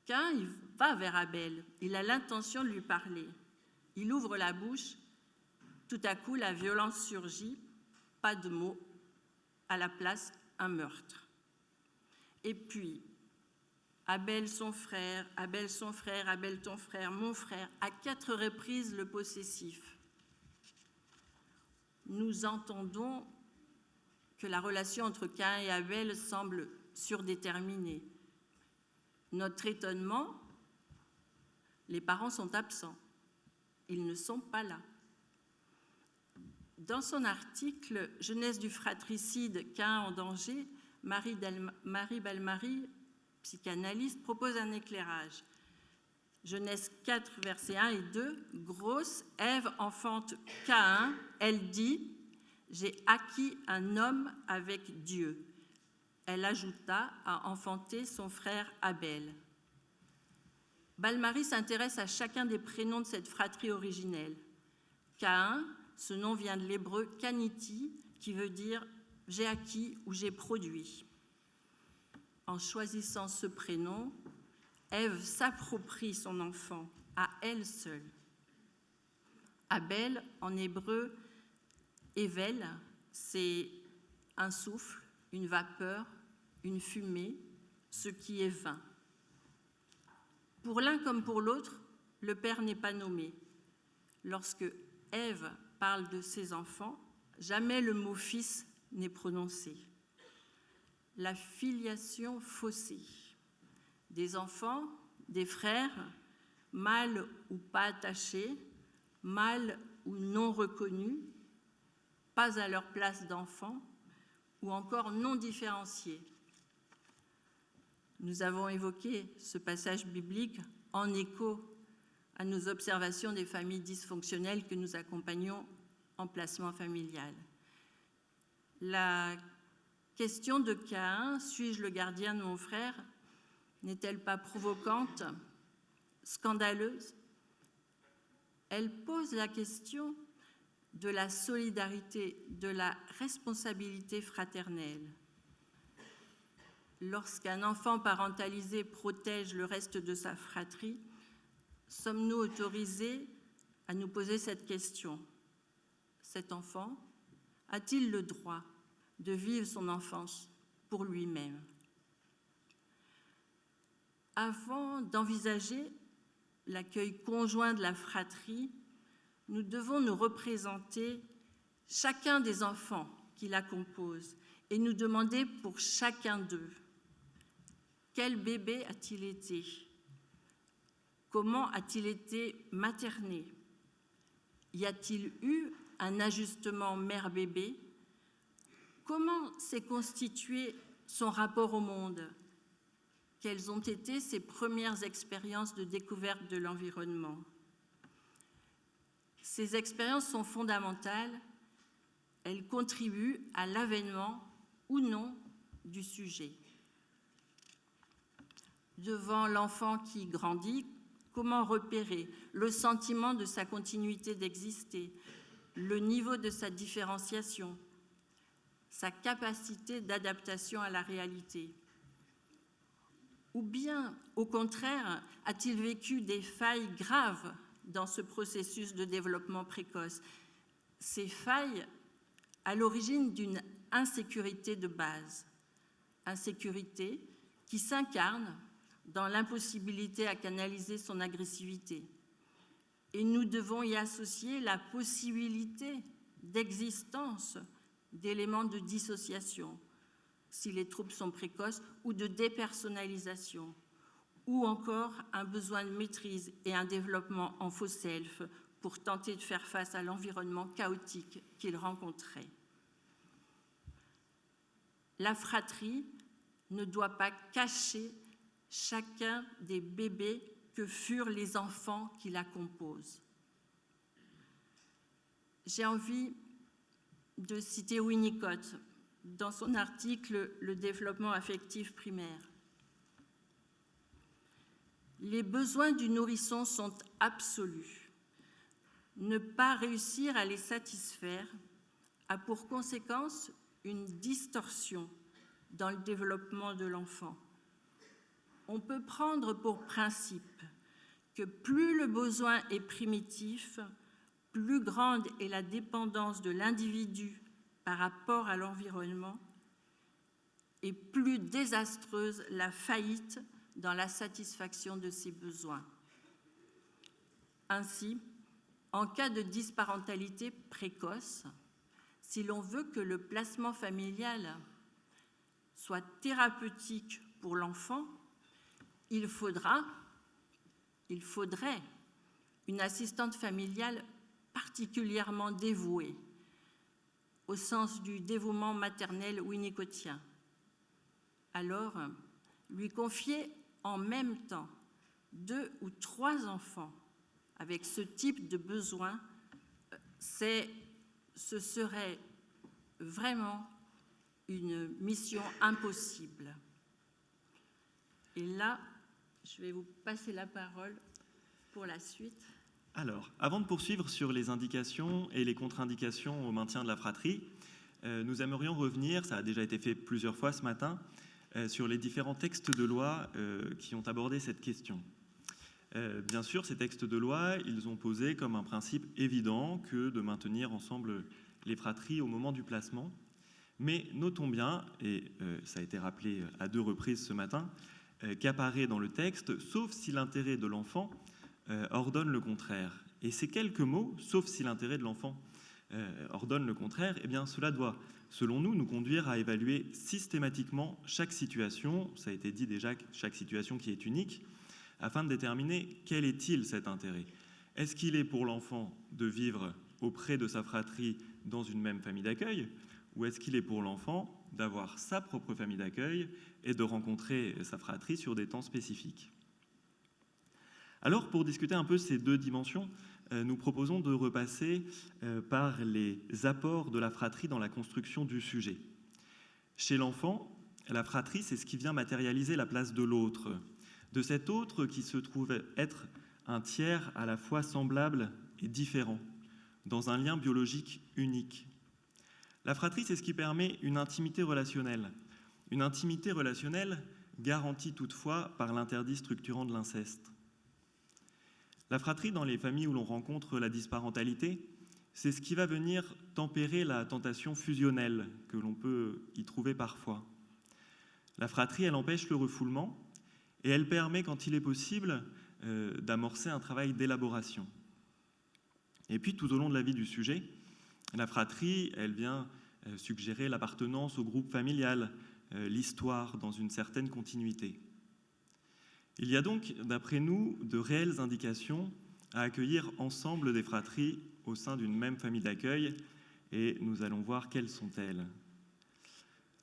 D: Caïn, il va vers Abel, il a l'intention de lui parler. Il ouvre la bouche, tout à coup la violence surgit, pas de mots, à la place un meurtre. Et puis, Abel son frère, Abel son frère, Abel ton frère, mon frère, à 4 reprises le possessif. Nous entendons que la relation entre Caïn et Abel semble surdéterminée. Notre étonnement, les parents sont absents. Ils ne sont pas là. Dans son article « Jeunesse du fratricide, Caïn en danger », Marie Balmary, psychanalyste, propose un éclairage. Genèse 4, versets 1 et 2, grosse, Ève enfante Caïn, elle dit « J'ai acquis un homme avec Dieu ». Elle ajouta à enfanter son frère Abel. Balmary s'intéresse à chacun des prénoms de cette fratrie originelle. Caïn, ce nom vient de l'hébreu kaniti, qui veut dire « j'ai acquis » ou « j'ai produit ». En choisissant ce prénom, Ève s'approprie son enfant à elle seule. Abel, en hébreu, Evel, c'est un souffle, une vapeur, une fumée, ce qui est vain. Pour l'un comme pour l'autre, le père n'est pas nommé. Lorsque Ève parle de ses enfants, jamais le mot fils n'est prononcé. La filiation faussée. Des enfants, des frères, mâles ou pas attachés, mâles ou non reconnus, pas à leur place d'enfants, ou encore non différenciés. Nous avons évoqué ce passage biblique en écho à nos observations des familles dysfonctionnelles que nous accompagnons en placement familial. La question de Caïn, suis-je le gardien de mon frère, n'est-elle pas provocante, scandaleuse? Elle pose la question de la solidarité, de la responsabilité fraternelle. Lorsqu'un enfant parentalisé protège le reste de sa fratrie, sommes-nous autorisés à nous poser cette question? Cet enfant a-t-il le droit de vivre son enfance pour lui-même? Avant d'envisager l'accueil conjoint de la fratrie, nous devons nous représenter chacun des enfants qui la composent et nous demander pour chacun d'eux, quel bébé a-t-il été? Comment a-t-il été materné? Y a-t-il eu un ajustement mère-bébé? Comment s'est constitué son rapport au monde? Quelles ont été ses premières expériences de découverte de l'environnement? Ces expériences sont fondamentales. Elles contribuent à l'avènement ou non du sujet. Devant l'enfant qui grandit, comment repérer le sentiment de sa continuité d'exister, le niveau de sa différenciation, sa capacité d'adaptation à la réalité? Ou bien, au contraire, a-t-il vécu des failles graves dans ce processus de développement précoce? Ces failles à l'origine d'une insécurité de base, insécurité qui s'incarne dans l'impossibilité à canaliser son agressivité. Et nous devons y associer la possibilité d'existence d'éléments de dissociation, si les troubles sont précoces, ou de dépersonnalisation, ou encore un besoin de maîtrise et un développement en faux self pour tenter de faire face à l'environnement chaotique qu'il rencontrait. La fratrie ne doit pas cacher chacun des bébés que furent les enfants qui la composent. J'ai envie de citer Winnicott dans son article « Le développement affectif primaire ». Les besoins du nourrisson sont absolus. Ne pas réussir à les satisfaire a pour conséquence une distorsion dans le développement de l'enfant. On peut prendre pour principe que plus le besoin est primitif, plus grande est la dépendance de l'individu par rapport à l'environnement et plus désastreuse la faillite dans la satisfaction de ses besoins. Ainsi, en cas de disparentalité précoce, si l'on veut que le placement familial soit thérapeutique pour l'enfant, il faudrait une assistante familiale particulièrement dévouée, au sens du dévouement maternel winnicottien. Alors, lui confier en même temps 2 ou 3 enfants avec ce type de besoin, ce serait vraiment une mission impossible. Et là, je vais vous passer la parole pour la suite.
E: Alors, avant de poursuivre sur les indications et les contre-indications au maintien de la fratrie, nous aimerions revenir, ça a déjà été fait plusieurs fois ce matin, sur les différents textes de loi qui ont abordé cette question. Bien sûr, ces textes de loi, ils ont posé comme un principe évident que de maintenir ensemble les fratries au moment du placement. Mais notons bien, et ça a été rappelé à 2 reprises ce matin, qu'apparaît dans le texte, sauf si l'intérêt de l'enfant ordonne le contraire. Et ces quelques mots, sauf si l'intérêt de l'enfant ordonne le contraire, eh bien cela doit, selon nous, nous conduire à évaluer systématiquement chaque situation, ça a été dit déjà, chaque situation qui est unique, afin de déterminer quel est-il cet intérêt. Est-ce qu'il est pour l'enfant de vivre auprès de sa fratrie dans une même famille d'accueil, ou est-ce qu'il est pour l'enfant d'avoir sa propre famille d'accueil et de rencontrer sa fratrie sur des temps spécifiques? Alors, pour discuter un peu ces 2 dimensions, nous proposons de repasser par les apports de la fratrie dans la construction du sujet. Chez l'enfant, la fratrie, c'est ce qui vient matérialiser la place de l'autre, de cet autre qui se trouve être un tiers à la fois semblable et différent, dans un lien biologique unique. La fratrie, c'est ce qui permet une intimité relationnelle garantie toutefois par l'interdit structurant de l'inceste. La fratrie, dans les familles où l'on rencontre la disparentalité, c'est ce qui va venir tempérer la tentation fusionnelle que l'on peut y trouver parfois. La fratrie, elle empêche le refoulement et elle permet, quand il est possible, d'amorcer un travail d'élaboration. Et puis, tout au long de la vie du sujet, la fratrie, elle vient suggérer l'appartenance au groupe familial, l'histoire dans une certaine continuité. Il y a donc, d'après nous, de réelles indications à accueillir ensemble des fratries au sein d'une même famille d'accueil, et nous allons voir quelles sont-elles.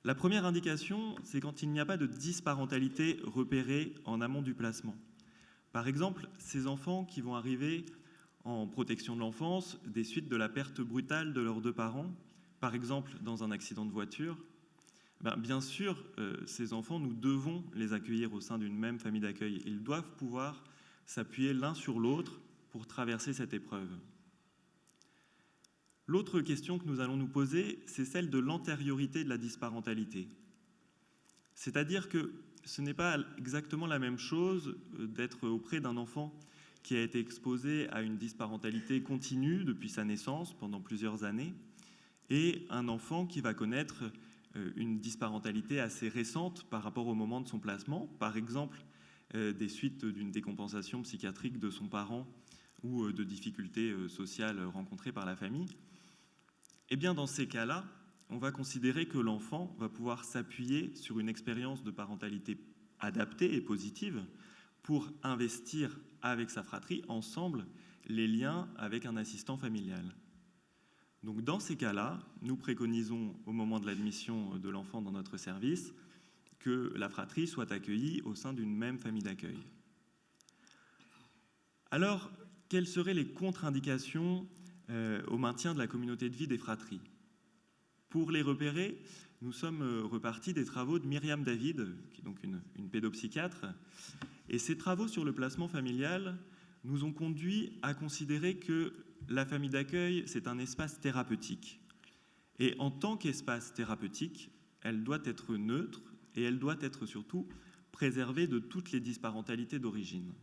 E: La première indication, c'est quand il n'y a pas de disparentalité repérée en amont du placement. Par exemple, ces enfants qui vont arriver en protection de l'enfance des suites de la perte brutale de leurs 2 parents, par exemple dans un accident de voiture, bien sûr, ces enfants, nous devons les accueillir au sein d'une même famille d'accueil. Ils doivent pouvoir s'appuyer l'un sur l'autre pour traverser cette épreuve. L'autre question que nous allons nous poser, c'est celle de l'antériorité de la disparentalité. C'est-à-dire que ce n'est pas exactement la même chose d'être auprès d'un enfant qui a été exposé à une disparentalité continue depuis sa naissance pendant plusieurs années, et un enfant qui va connaître une disparentalité assez récente par rapport au moment de son placement, par exemple des suites d'une décompensation psychiatrique de son parent ou de difficultés sociales rencontrées par la famille. Eh bien, dans ces cas-là, on va considérer que l'enfant va pouvoir s'appuyer sur une expérience de parentalité adaptée et positive pour investir avec sa fratrie, ensemble, les liens avec un assistant familial. Donc dans ces cas-là, nous préconisons au moment de l'admission de l'enfant dans notre service que la fratrie soit accueillie au sein d'une même famille d'accueil. Alors, quelles seraient les contre-indications au maintien de la communauté de vie des fratries? Pour les repérer, nous sommes repartis des travaux de Myriam David, qui est donc une pédopsychiatre, et ces travaux sur le placement familial nous ont conduit à considérer que la famille d'accueil, c'est un espace thérapeutique. Et en tant qu'espace thérapeutique, elle doit être neutre et elle doit être surtout préservée de toutes les disparentalités d'origine.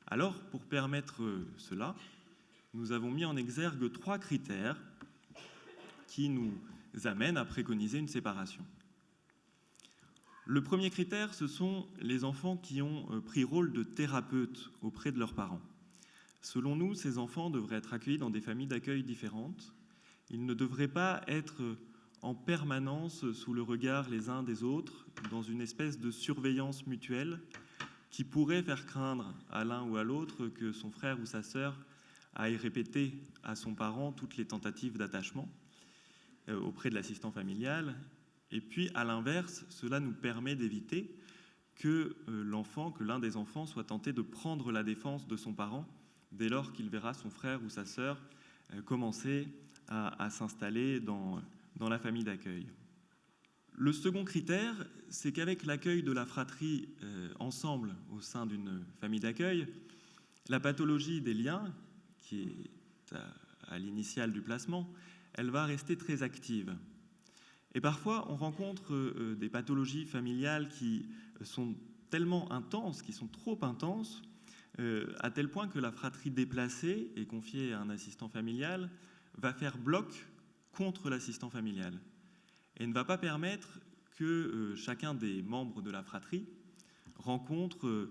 E: Alors, pour permettre cela, nous avons mis en exergue 3 critères qui nous amènent à préconiser une séparation. Le premier critère, ce sont les enfants qui ont pris rôle de thérapeute auprès de leurs parents. Selon nous, ces enfants devraient être accueillis dans des familles d'accueil différentes. Ils ne devraient pas être en permanence sous le regard les uns des autres, dans une espèce de surveillance mutuelle qui pourrait faire craindre à l'un ou à l'autre que son frère ou sa sœur aille répéter à son parent toutes les tentatives d'attachement auprès de l'assistant familial. Et puis, à l'inverse, cela nous permet d'éviter que l'un des enfants soit tenté de prendre la défense de son parent dès lors qu'il verra son frère ou sa sœur commencer à s'installer dans la famille d'accueil. Le second critère, c'est qu'avec l'accueil de la fratrie ensemble au sein d'une famille d'accueil, la pathologie des liens, qui est à l'initiale du placement, elle va rester très active. Et parfois, on rencontre des pathologies familiales qui sont tellement intenses, qui sont trop intenses, à tel point que la fratrie déplacée et confiée à un assistant familial va faire bloc contre l'assistant familial et ne va pas permettre que chacun des membres de la fratrie rencontre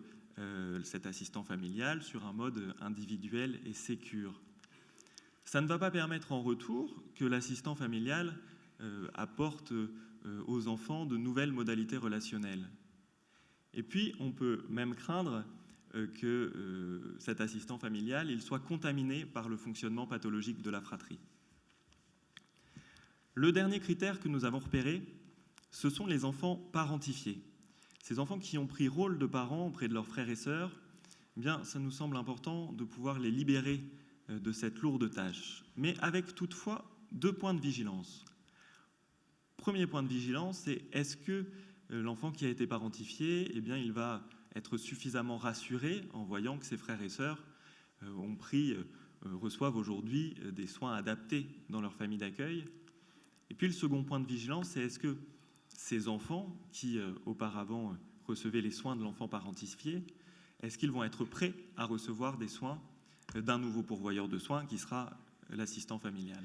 E: cet assistant familial sur un mode individuel et sécure. Ça ne va pas permettre en retour que l'assistant familial apporte aux enfants de nouvelles modalités relationnelles. Et puis, on peut même craindre que cet assistant familial il soit contaminé par le fonctionnement pathologique de la fratrie. Le dernier critère que nous avons repéré, ce sont les enfants parentifiés. Ces enfants qui ont pris rôle de parents auprès de leurs frères et sœurs, eh bien, ça nous semble important de pouvoir les libérer de cette lourde tâche, mais avec toutefois 2 points de vigilance. Premier point de vigilance, c'est est-ce que l'enfant qui a été parentifié, eh bien, il va être suffisamment rassuré en voyant que ses frères et sœurs reçoivent aujourd'hui des soins adaptés dans leur famille d'accueil. Et puis le second point de vigilance, c'est est-ce que ces enfants qui auparavant recevaient les soins de l'enfant parentifié, est-ce qu'ils vont être prêts à recevoir des soins d'un nouveau pourvoyeur de soins qui sera l'assistant familial.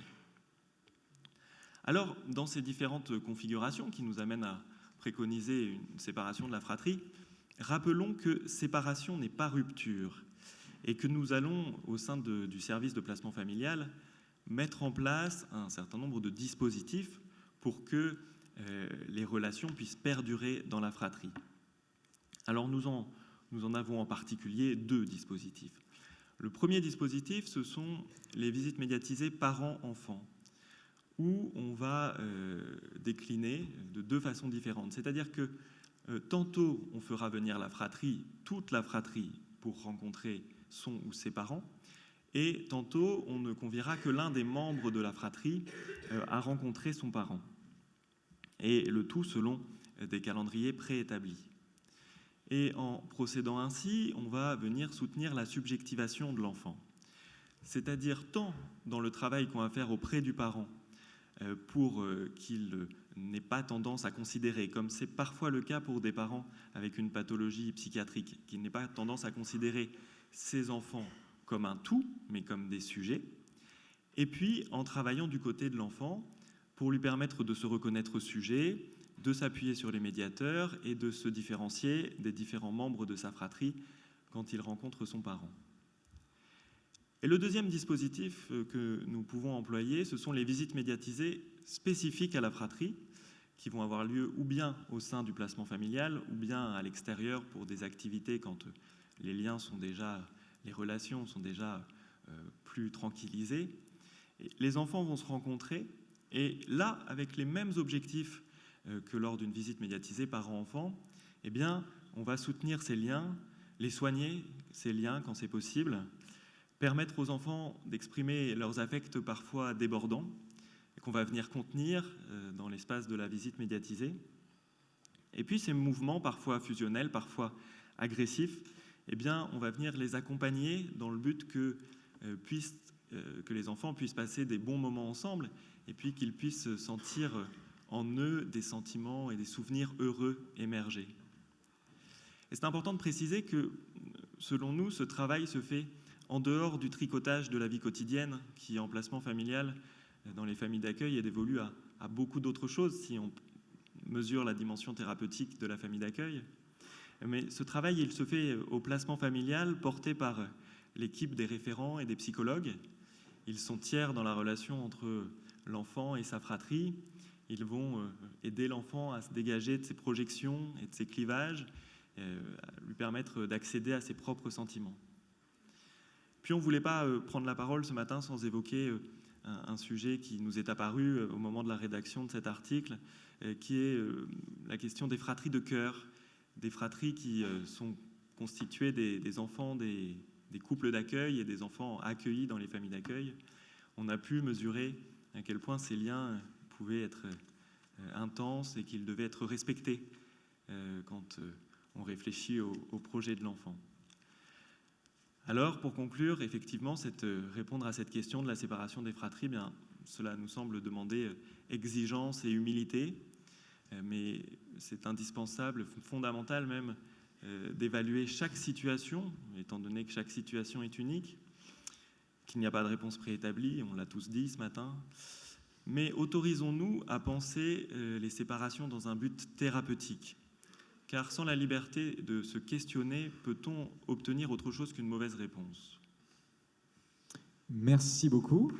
E: Alors, dans ces différentes configurations qui nous amènent à préconiser une séparation de la fratrie, rappelons que séparation n'est pas rupture et que nous allons, au sein du service de placement familial, mettre en place un certain nombre de dispositifs pour que les relations puissent perdurer dans la fratrie. Alors nous en avons en particulier 2 dispositifs. Le premier dispositif, ce sont les visites médiatisées parents-enfants, où on va décliner de 2 façons différentes. C'est-à-dire que tantôt on fera venir la fratrie, toute la fratrie, pour rencontrer son ou ses parents, et tantôt on ne conviera que l'un des membres de la fratrie à rencontrer son parent. Et le tout selon des calendriers préétablis. Et en procédant ainsi, on va venir soutenir la subjectivation de l'enfant. C'est-à-dire tant dans le travail qu'on va faire auprès du parent pour qu'il n'ait pas tendance à considérer, comme c'est parfois le cas pour des parents avec une pathologie psychiatrique, qu'il n'ait pas tendance à considérer ses enfants comme un tout, mais comme des sujets. Et puis, en travaillant du côté de l'enfant, pour lui permettre de se reconnaître sujet, de s'appuyer sur les médiateurs et de se différencier des différents membres de sa fratrie quand il rencontre son parent. Et le deuxième dispositif que nous pouvons employer, ce sont les visites médiatisées spécifiques à la fratrie, qui vont avoir lieu ou bien au sein du placement familial, ou bien à l'extérieur pour des activités quand les relations sont déjà plus tranquillisées. Et les enfants vont se rencontrer, et là, avec les mêmes objectifs que lors d'une visite médiatisée parents-enfants, eh bien, on va soutenir ces liens, les soigner, ces liens quand c'est possible, permettre aux enfants d'exprimer leurs affects parfois débordants, et qu'on va venir contenir dans l'espace de la visite médiatisée. Et puis ces mouvements parfois fusionnels, parfois agressifs, eh bien, on va venir les accompagner dans le but que puissent que les enfants puissent passer des bons moments ensemble et puis qu'ils puissent sentir en eux des sentiments et des souvenirs heureux émerger. Et c'est important de préciser que, selon nous, ce travail se fait en dehors du tricotage de la vie quotidienne qui, en placement familial, dans les familles d'accueil, est dévolue à beaucoup d'autres choses si on mesure la dimension thérapeutique de la famille d'accueil. Mais ce travail, il se fait au placement familial porté par l'équipe des référents et des psychologues. Ils sont tiers dans la relation entre l'enfant et sa fratrie. Ils vont aider l'enfant à se dégager de ses projections et de ses clivages, lui permettre d'accéder à ses propres sentiments. Puis on ne voulait pas prendre la parole ce matin sans évoquer un sujet qui nous est apparu au moment de la rédaction de cet article, qui est la question des fratries de cœur, des fratries qui sont constituées des enfants des couples d'accueil et des enfants accueillis dans les familles d'accueil. On a pu mesurer à quel point ces liens pouvaient être intenses et qu'ils devaient être respectés quand on réfléchit au projet de l'enfant. Alors, pour conclure, effectivement, répondre à cette question de la séparation des fratries, bien, cela nous semble demander exigence et humilité, mais c'est indispensable, fondamental même, d'évaluer chaque situation, étant donné que chaque situation est unique, qu'il n'y a pas de réponse préétablie, on l'a tous dit ce matin, mais autorisons-nous à penser les séparations dans un but thérapeutique. Car sans la liberté de se questionner, peut-on obtenir autre chose qu'une mauvaise réponse ?
F: Merci beaucoup.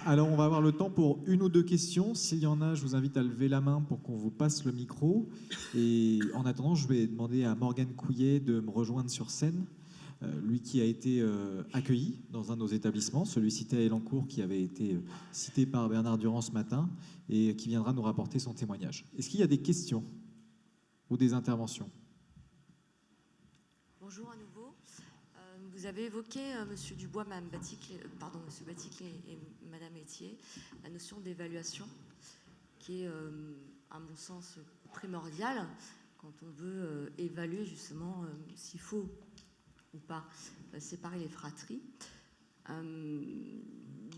F: Alors, on va avoir le temps pour une ou deux questions. S'il y en a, je vous invite à lever la main pour qu'on vous passe le micro. Et en attendant, je vais demander à Morgane Couillet de me rejoindre sur scène. Lui qui a été accueilli dans un de nos établissements, celui cité à Elancourt qui avait été cité par Bernard Durand ce matin et qui viendra nous rapporter son témoignage. Est-ce qu'il y a des questions ou des interventions ?
G: Bonjour à nouveau. Vous avez évoqué, Monsieur Dubois, Monsieur Baticlet et Madame Etier, la notion d'évaluation qui est, à mon sens, primordiale quand on veut évaluer justement s'il faut ou pas séparer les fratries.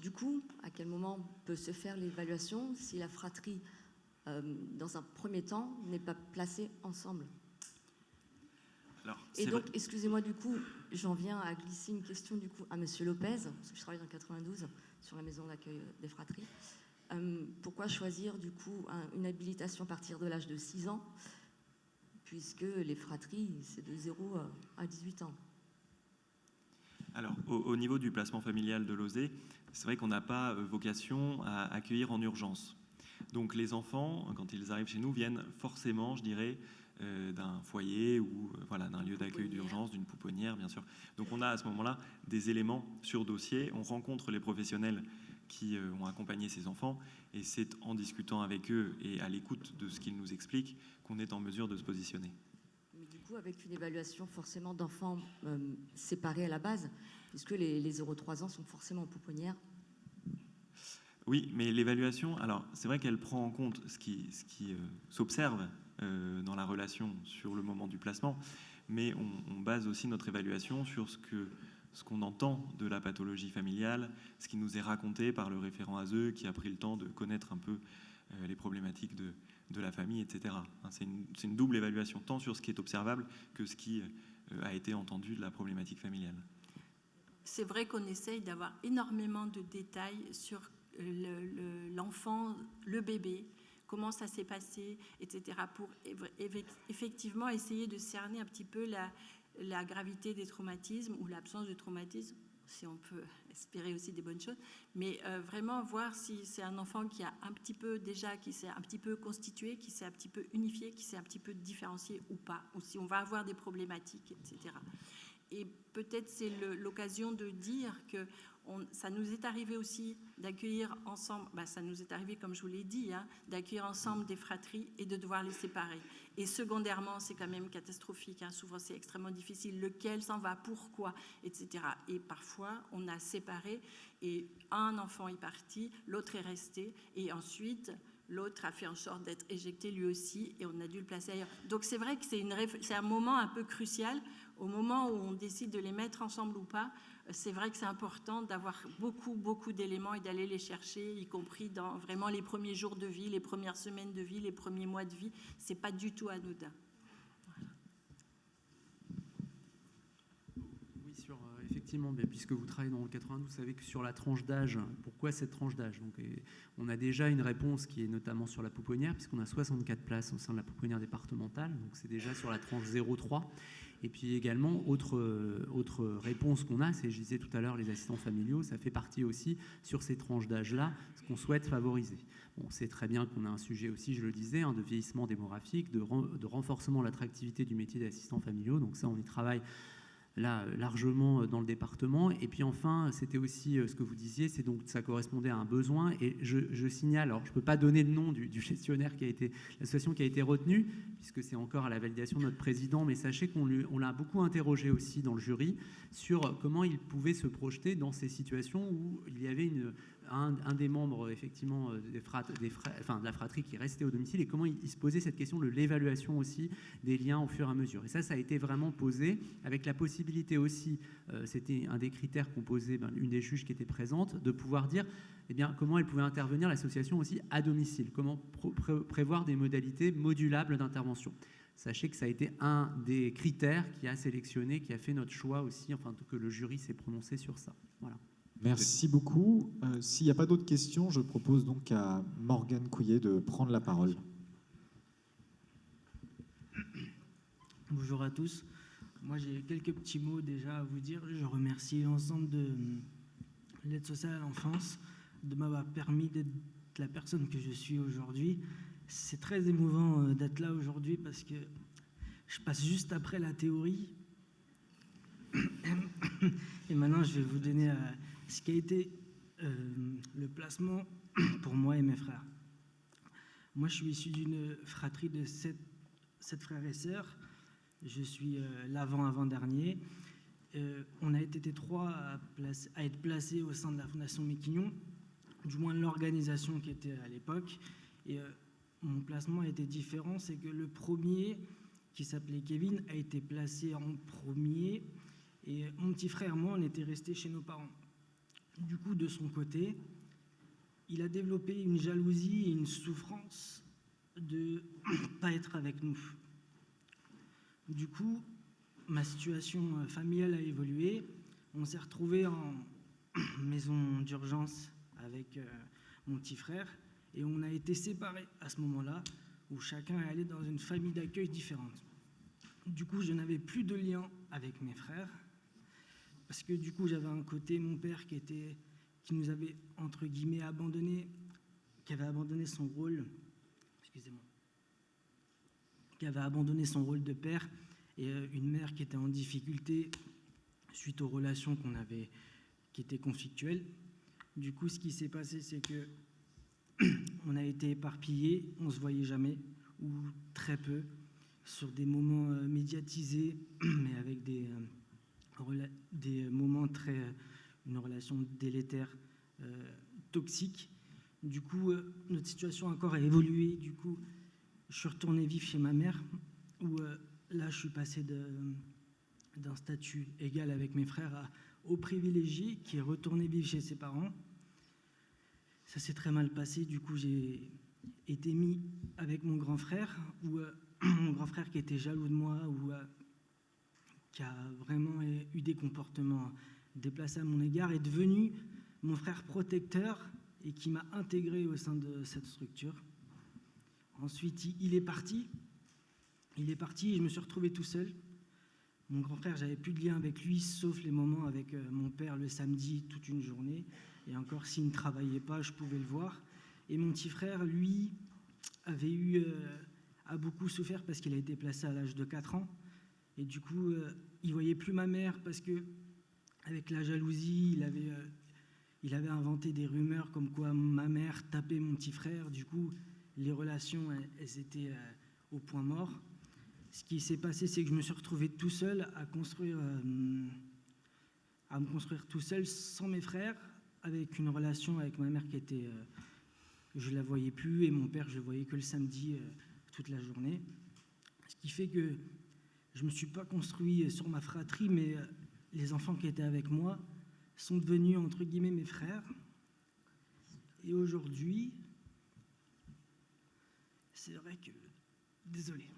G: Du coup, à quel moment peut se faire l'évaluation si la fratrie, dans un premier temps, n'est pas placée ensemble ?
E: Alors,
G: et donc, excusez-moi, du coup, j'en viens à glisser une question du coup à Monsieur Lopez, parce que je travaille dans le 92 sur la maison d'accueil des fratries. Pourquoi choisir du coup une habilitation à partir de l'âge de 6 ans, puisque les fratries, c'est de 0 à 18 ans ?
E: Alors, au niveau du placement familial de l'OSE, c'est vrai qu'on n'a pas vocation à accueillir en urgence. Donc les enfants, quand ils arrivent chez nous, viennent forcément, je dirais, d'un foyer ou d'un lieu d'accueil d'urgence, d'une pouponnière, bien sûr. Donc on a à ce moment-là des éléments sur dossier, on rencontre les professionnels qui ont accompagné ces enfants, et c'est en discutant avec eux et à l'écoute de ce qu'ils nous expliquent qu'on est en mesure de se positionner.
G: Mais du coup, avec une évaluation forcément d'enfants séparés à la base, puisque les 0-3 ans sont forcément en pouponnière.
E: Oui, mais l'évaluation, alors c'est vrai qu'elle prend en compte ce qui s'observe dans la relation sur le moment du placement, mais on base aussi notre évaluation sur ce qu'on entend de la pathologie familiale, ce qui nous est raconté par le référent ASE qui a pris le temps de connaître un peu les problématiques de la famille, etc. C'est une double évaluation, tant sur ce qui est observable que ce qui a été entendu de la problématique familiale.
D: C'est vrai qu'on essaye d'avoir énormément de détails sur l'enfant, le bébé, comment ça s'est passé, etc., pour effectivement essayer de cerner un petit peu la gravité des traumatismes ou l'absence de traumatisme, si on peut espérer aussi des bonnes choses, mais vraiment voir si c'est un enfant qui a un petit peu déjà, qui s'est un petit peu constitué, qui s'est un petit peu unifié, qui s'est un petit peu différencié ou pas, ou si on va avoir des problématiques, etc. Et peut-être c'est l'occasion de dire que ça nous est arrivé aussi d'accueillir ensemble, ça nous est arrivé comme je vous l'ai dit, d'accueillir ensemble des fratries et de devoir les séparer. Et secondairement, c'est quand même catastrophique, souvent c'est extrêmement difficile, lequel s'en va, pourquoi, etc. Et parfois, on a séparé et un enfant est parti, l'autre est resté, et ensuite, l'autre a fait en sorte d'être éjecté lui aussi et on a dû le placer ailleurs. Donc c'est vrai que c'est un moment un peu crucial, au moment où on décide de les mettre ensemble ou pas. C'est vrai que c'est important d'avoir beaucoup d'éléments et d'aller les chercher, y compris dans vraiment les premiers jours de vie, les premières semaines de vie, les premiers mois de vie. C'est pas du tout anodin.
A: Effectivement, puisque vous travaillez dans le 92, vous savez que sur la tranche d'âge, pourquoi cette tranche d'âge? Donc, on a déjà une réponse qui est notamment sur la pouponnière, puisqu'on a 64 places au sein de la pouponnière départementale, donc c'est déjà sur la tranche 0-3. Et puis également, autre réponse qu'on a, c'est, je disais tout à l'heure, les assistants familiaux, ça fait partie aussi sur ces tranches d'âge-là, ce qu'on souhaite favoriser. Bon, on sait très bien qu'on a un sujet aussi, je le disais, de vieillissement démographique, de renforcement de l'attractivité du métier d'assistant familiaux, donc ça, on y travaille là largement dans le département. Et puis enfin, c'était aussi ce que vous disiez, c'est donc ça correspondait à un besoin. Et je signale, alors je ne peux pas donner le nom du gestionnaire qui a été, l'association qui a été retenue, puisque c'est encore à la validation de notre président, mais sachez qu'on l'a beaucoup interrogé aussi dans le jury sur comment il pouvait se projeter dans ces situations où il y avait un des membres effectivement de la fratrie qui restait au domicile, et comment il se posait cette question de l'évaluation aussi des liens au fur et à mesure. Et ça a été vraiment posé avec la possibilité aussi, c'était un des critères qu'on posait, une des juges qui était présente, de pouvoir dire comment elle pouvait intervenir, l'association aussi à domicile, comment prévoir des modalités modulables d'intervention. Sachez que ça a été un des critères qui a sélectionné, qui a fait notre choix aussi, enfin que le jury s'est prononcé sur ça. Voilà.
F: Merci beaucoup. S'il n'y a pas d'autres questions, je propose donc à Morgane Couillet de prendre la parole.
H: Bonjour à tous. Moi, j'ai quelques petits mots déjà à vous dire. Je remercie l'ensemble de l'aide sociale à l'enfance de m'avoir permis d'être la personne que je suis aujourd'hui. C'est très émouvant d'être là aujourd'hui parce que je passe juste après la théorie. Et maintenant, je vais vous donner ce qui a été le placement pour moi et mes frères. Moi, je suis issu d'une fratrie de 7 frères et sœurs. Je suis l'avant-avant-dernier. On a été 3 à être placés au sein de la Fondation Méquignon, du moins de l'organisation qui était à l'époque. Et mon placement a été différent, c'est que le premier, qui s'appelait Kevin, a été placé en premier. Et mon petit frère, moi, on était restés chez nos parents. Du coup, de son côté, il a développé une jalousie et une souffrance de ne pas être avec nous. Du coup, ma situation familiale a évolué. On s'est retrouvés en maison d'urgence avec mon petit frère et on a été séparés à ce moment-là où chacun est allé dans une famille d'accueil différente. Du coup, je n'avais plus de lien avec mes frères parce que du coup, j'avais un côté mon père qui nous avait entre guillemets abandonnés, qui avait abandonné son rôle, qui avait abandonné son rôle de père, et une mère qui était en difficulté suite aux relations qu'on avait, qui étaient conflictuelles. Du coup, ce qui s'est passé, c'est que on a été éparpillés, on se voyait jamais ou très peu, sur des moments médiatisés, mais avec des moments une relation délétère, toxique. Du coup, notre situation encore a évolué. Du coup, je suis retourné vivre chez ma mère, où là, je suis passé d'un statut égal avec mes frères au privilégié qui est retourné vivre chez ses parents. Ça s'est très mal passé. Du coup, j'ai été mis avec mon grand frère, mon grand frère qui était jaloux de moi, qui a vraiment eu des comportements déplacés à mon égard, est devenu mon frère protecteur et qui m'a intégré au sein de cette structure. Ensuite, il est parti. Il est parti et je me suis retrouvé tout seul. Mon grand frère, j'avais plus de lien avec lui, sauf les moments avec mon père le samedi, toute une journée. Et encore, s'il ne travaillait pas, je pouvais le voir. Et mon petit frère, lui, a beaucoup souffert parce qu'il a été placé à l'âge de 4 ans. Et du coup, il voyait plus ma mère parce que, avec la jalousie, il avait inventé des rumeurs comme quoi ma mère tapait mon petit frère. Du coup, les relations, elles étaient au point mort. Ce qui s'est passé, c'est que je me suis retrouvé tout seul à me construire tout seul, sans mes frères, avec une relation avec ma mère qui était je la voyais plus et mon père, je le voyais que le samedi toute la journée. Ce qui fait que je me suis pas construit sur ma fratrie, mais les enfants qui étaient avec moi sont devenus entre guillemets mes frères. Et aujourd'hui, c'est vrai que, désolé,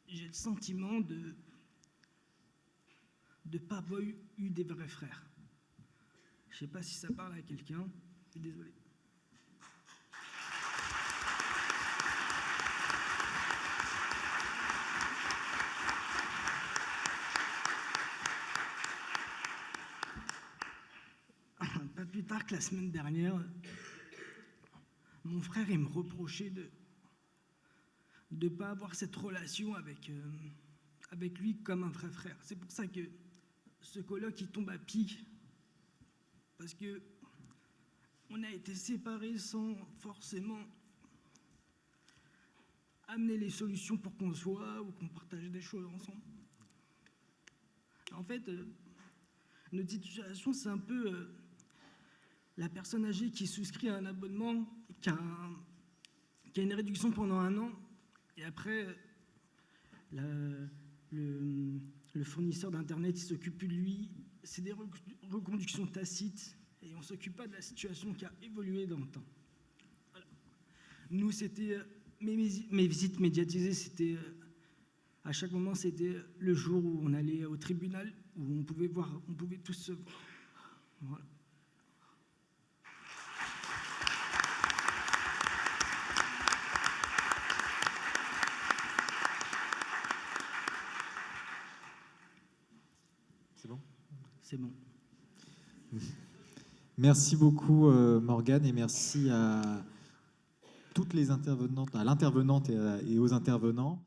H: j'ai le sentiment de ne pas avoir eu des vrais frères. Je sais pas si ça parle à quelqu'un, je suis désolé. Pas plus tard que la semaine dernière, mon frère il me reprochait de ne pas avoir cette relation avec lui comme un vrai frère. C'est pour ça que ce colloque il tombe à pic, parce que on a été séparés sans forcément amener les solutions pour qu'on se voit ou qu'on partage des choses ensemble. En fait, notre situation, c'est un peu la personne âgée qui souscrit à un abonnement, qui a une réduction pendant 1 an, et après, le fournisseur d'Internet, il ne s'occupe plus de lui. C'est des reconductions tacites, et on ne s'occupe pas de la situation qui a évolué dans le temps. Voilà. Nous, c'était mes visites médiatisées, c'était à chaque moment, c'était le jour où on allait au tribunal, où on pouvait tous se voir. Voilà.
F: C'est bon ?
H: C'est bon.
F: Merci beaucoup Morgane, et merci à toutes les intervenantes, à l'intervenante et aux intervenants.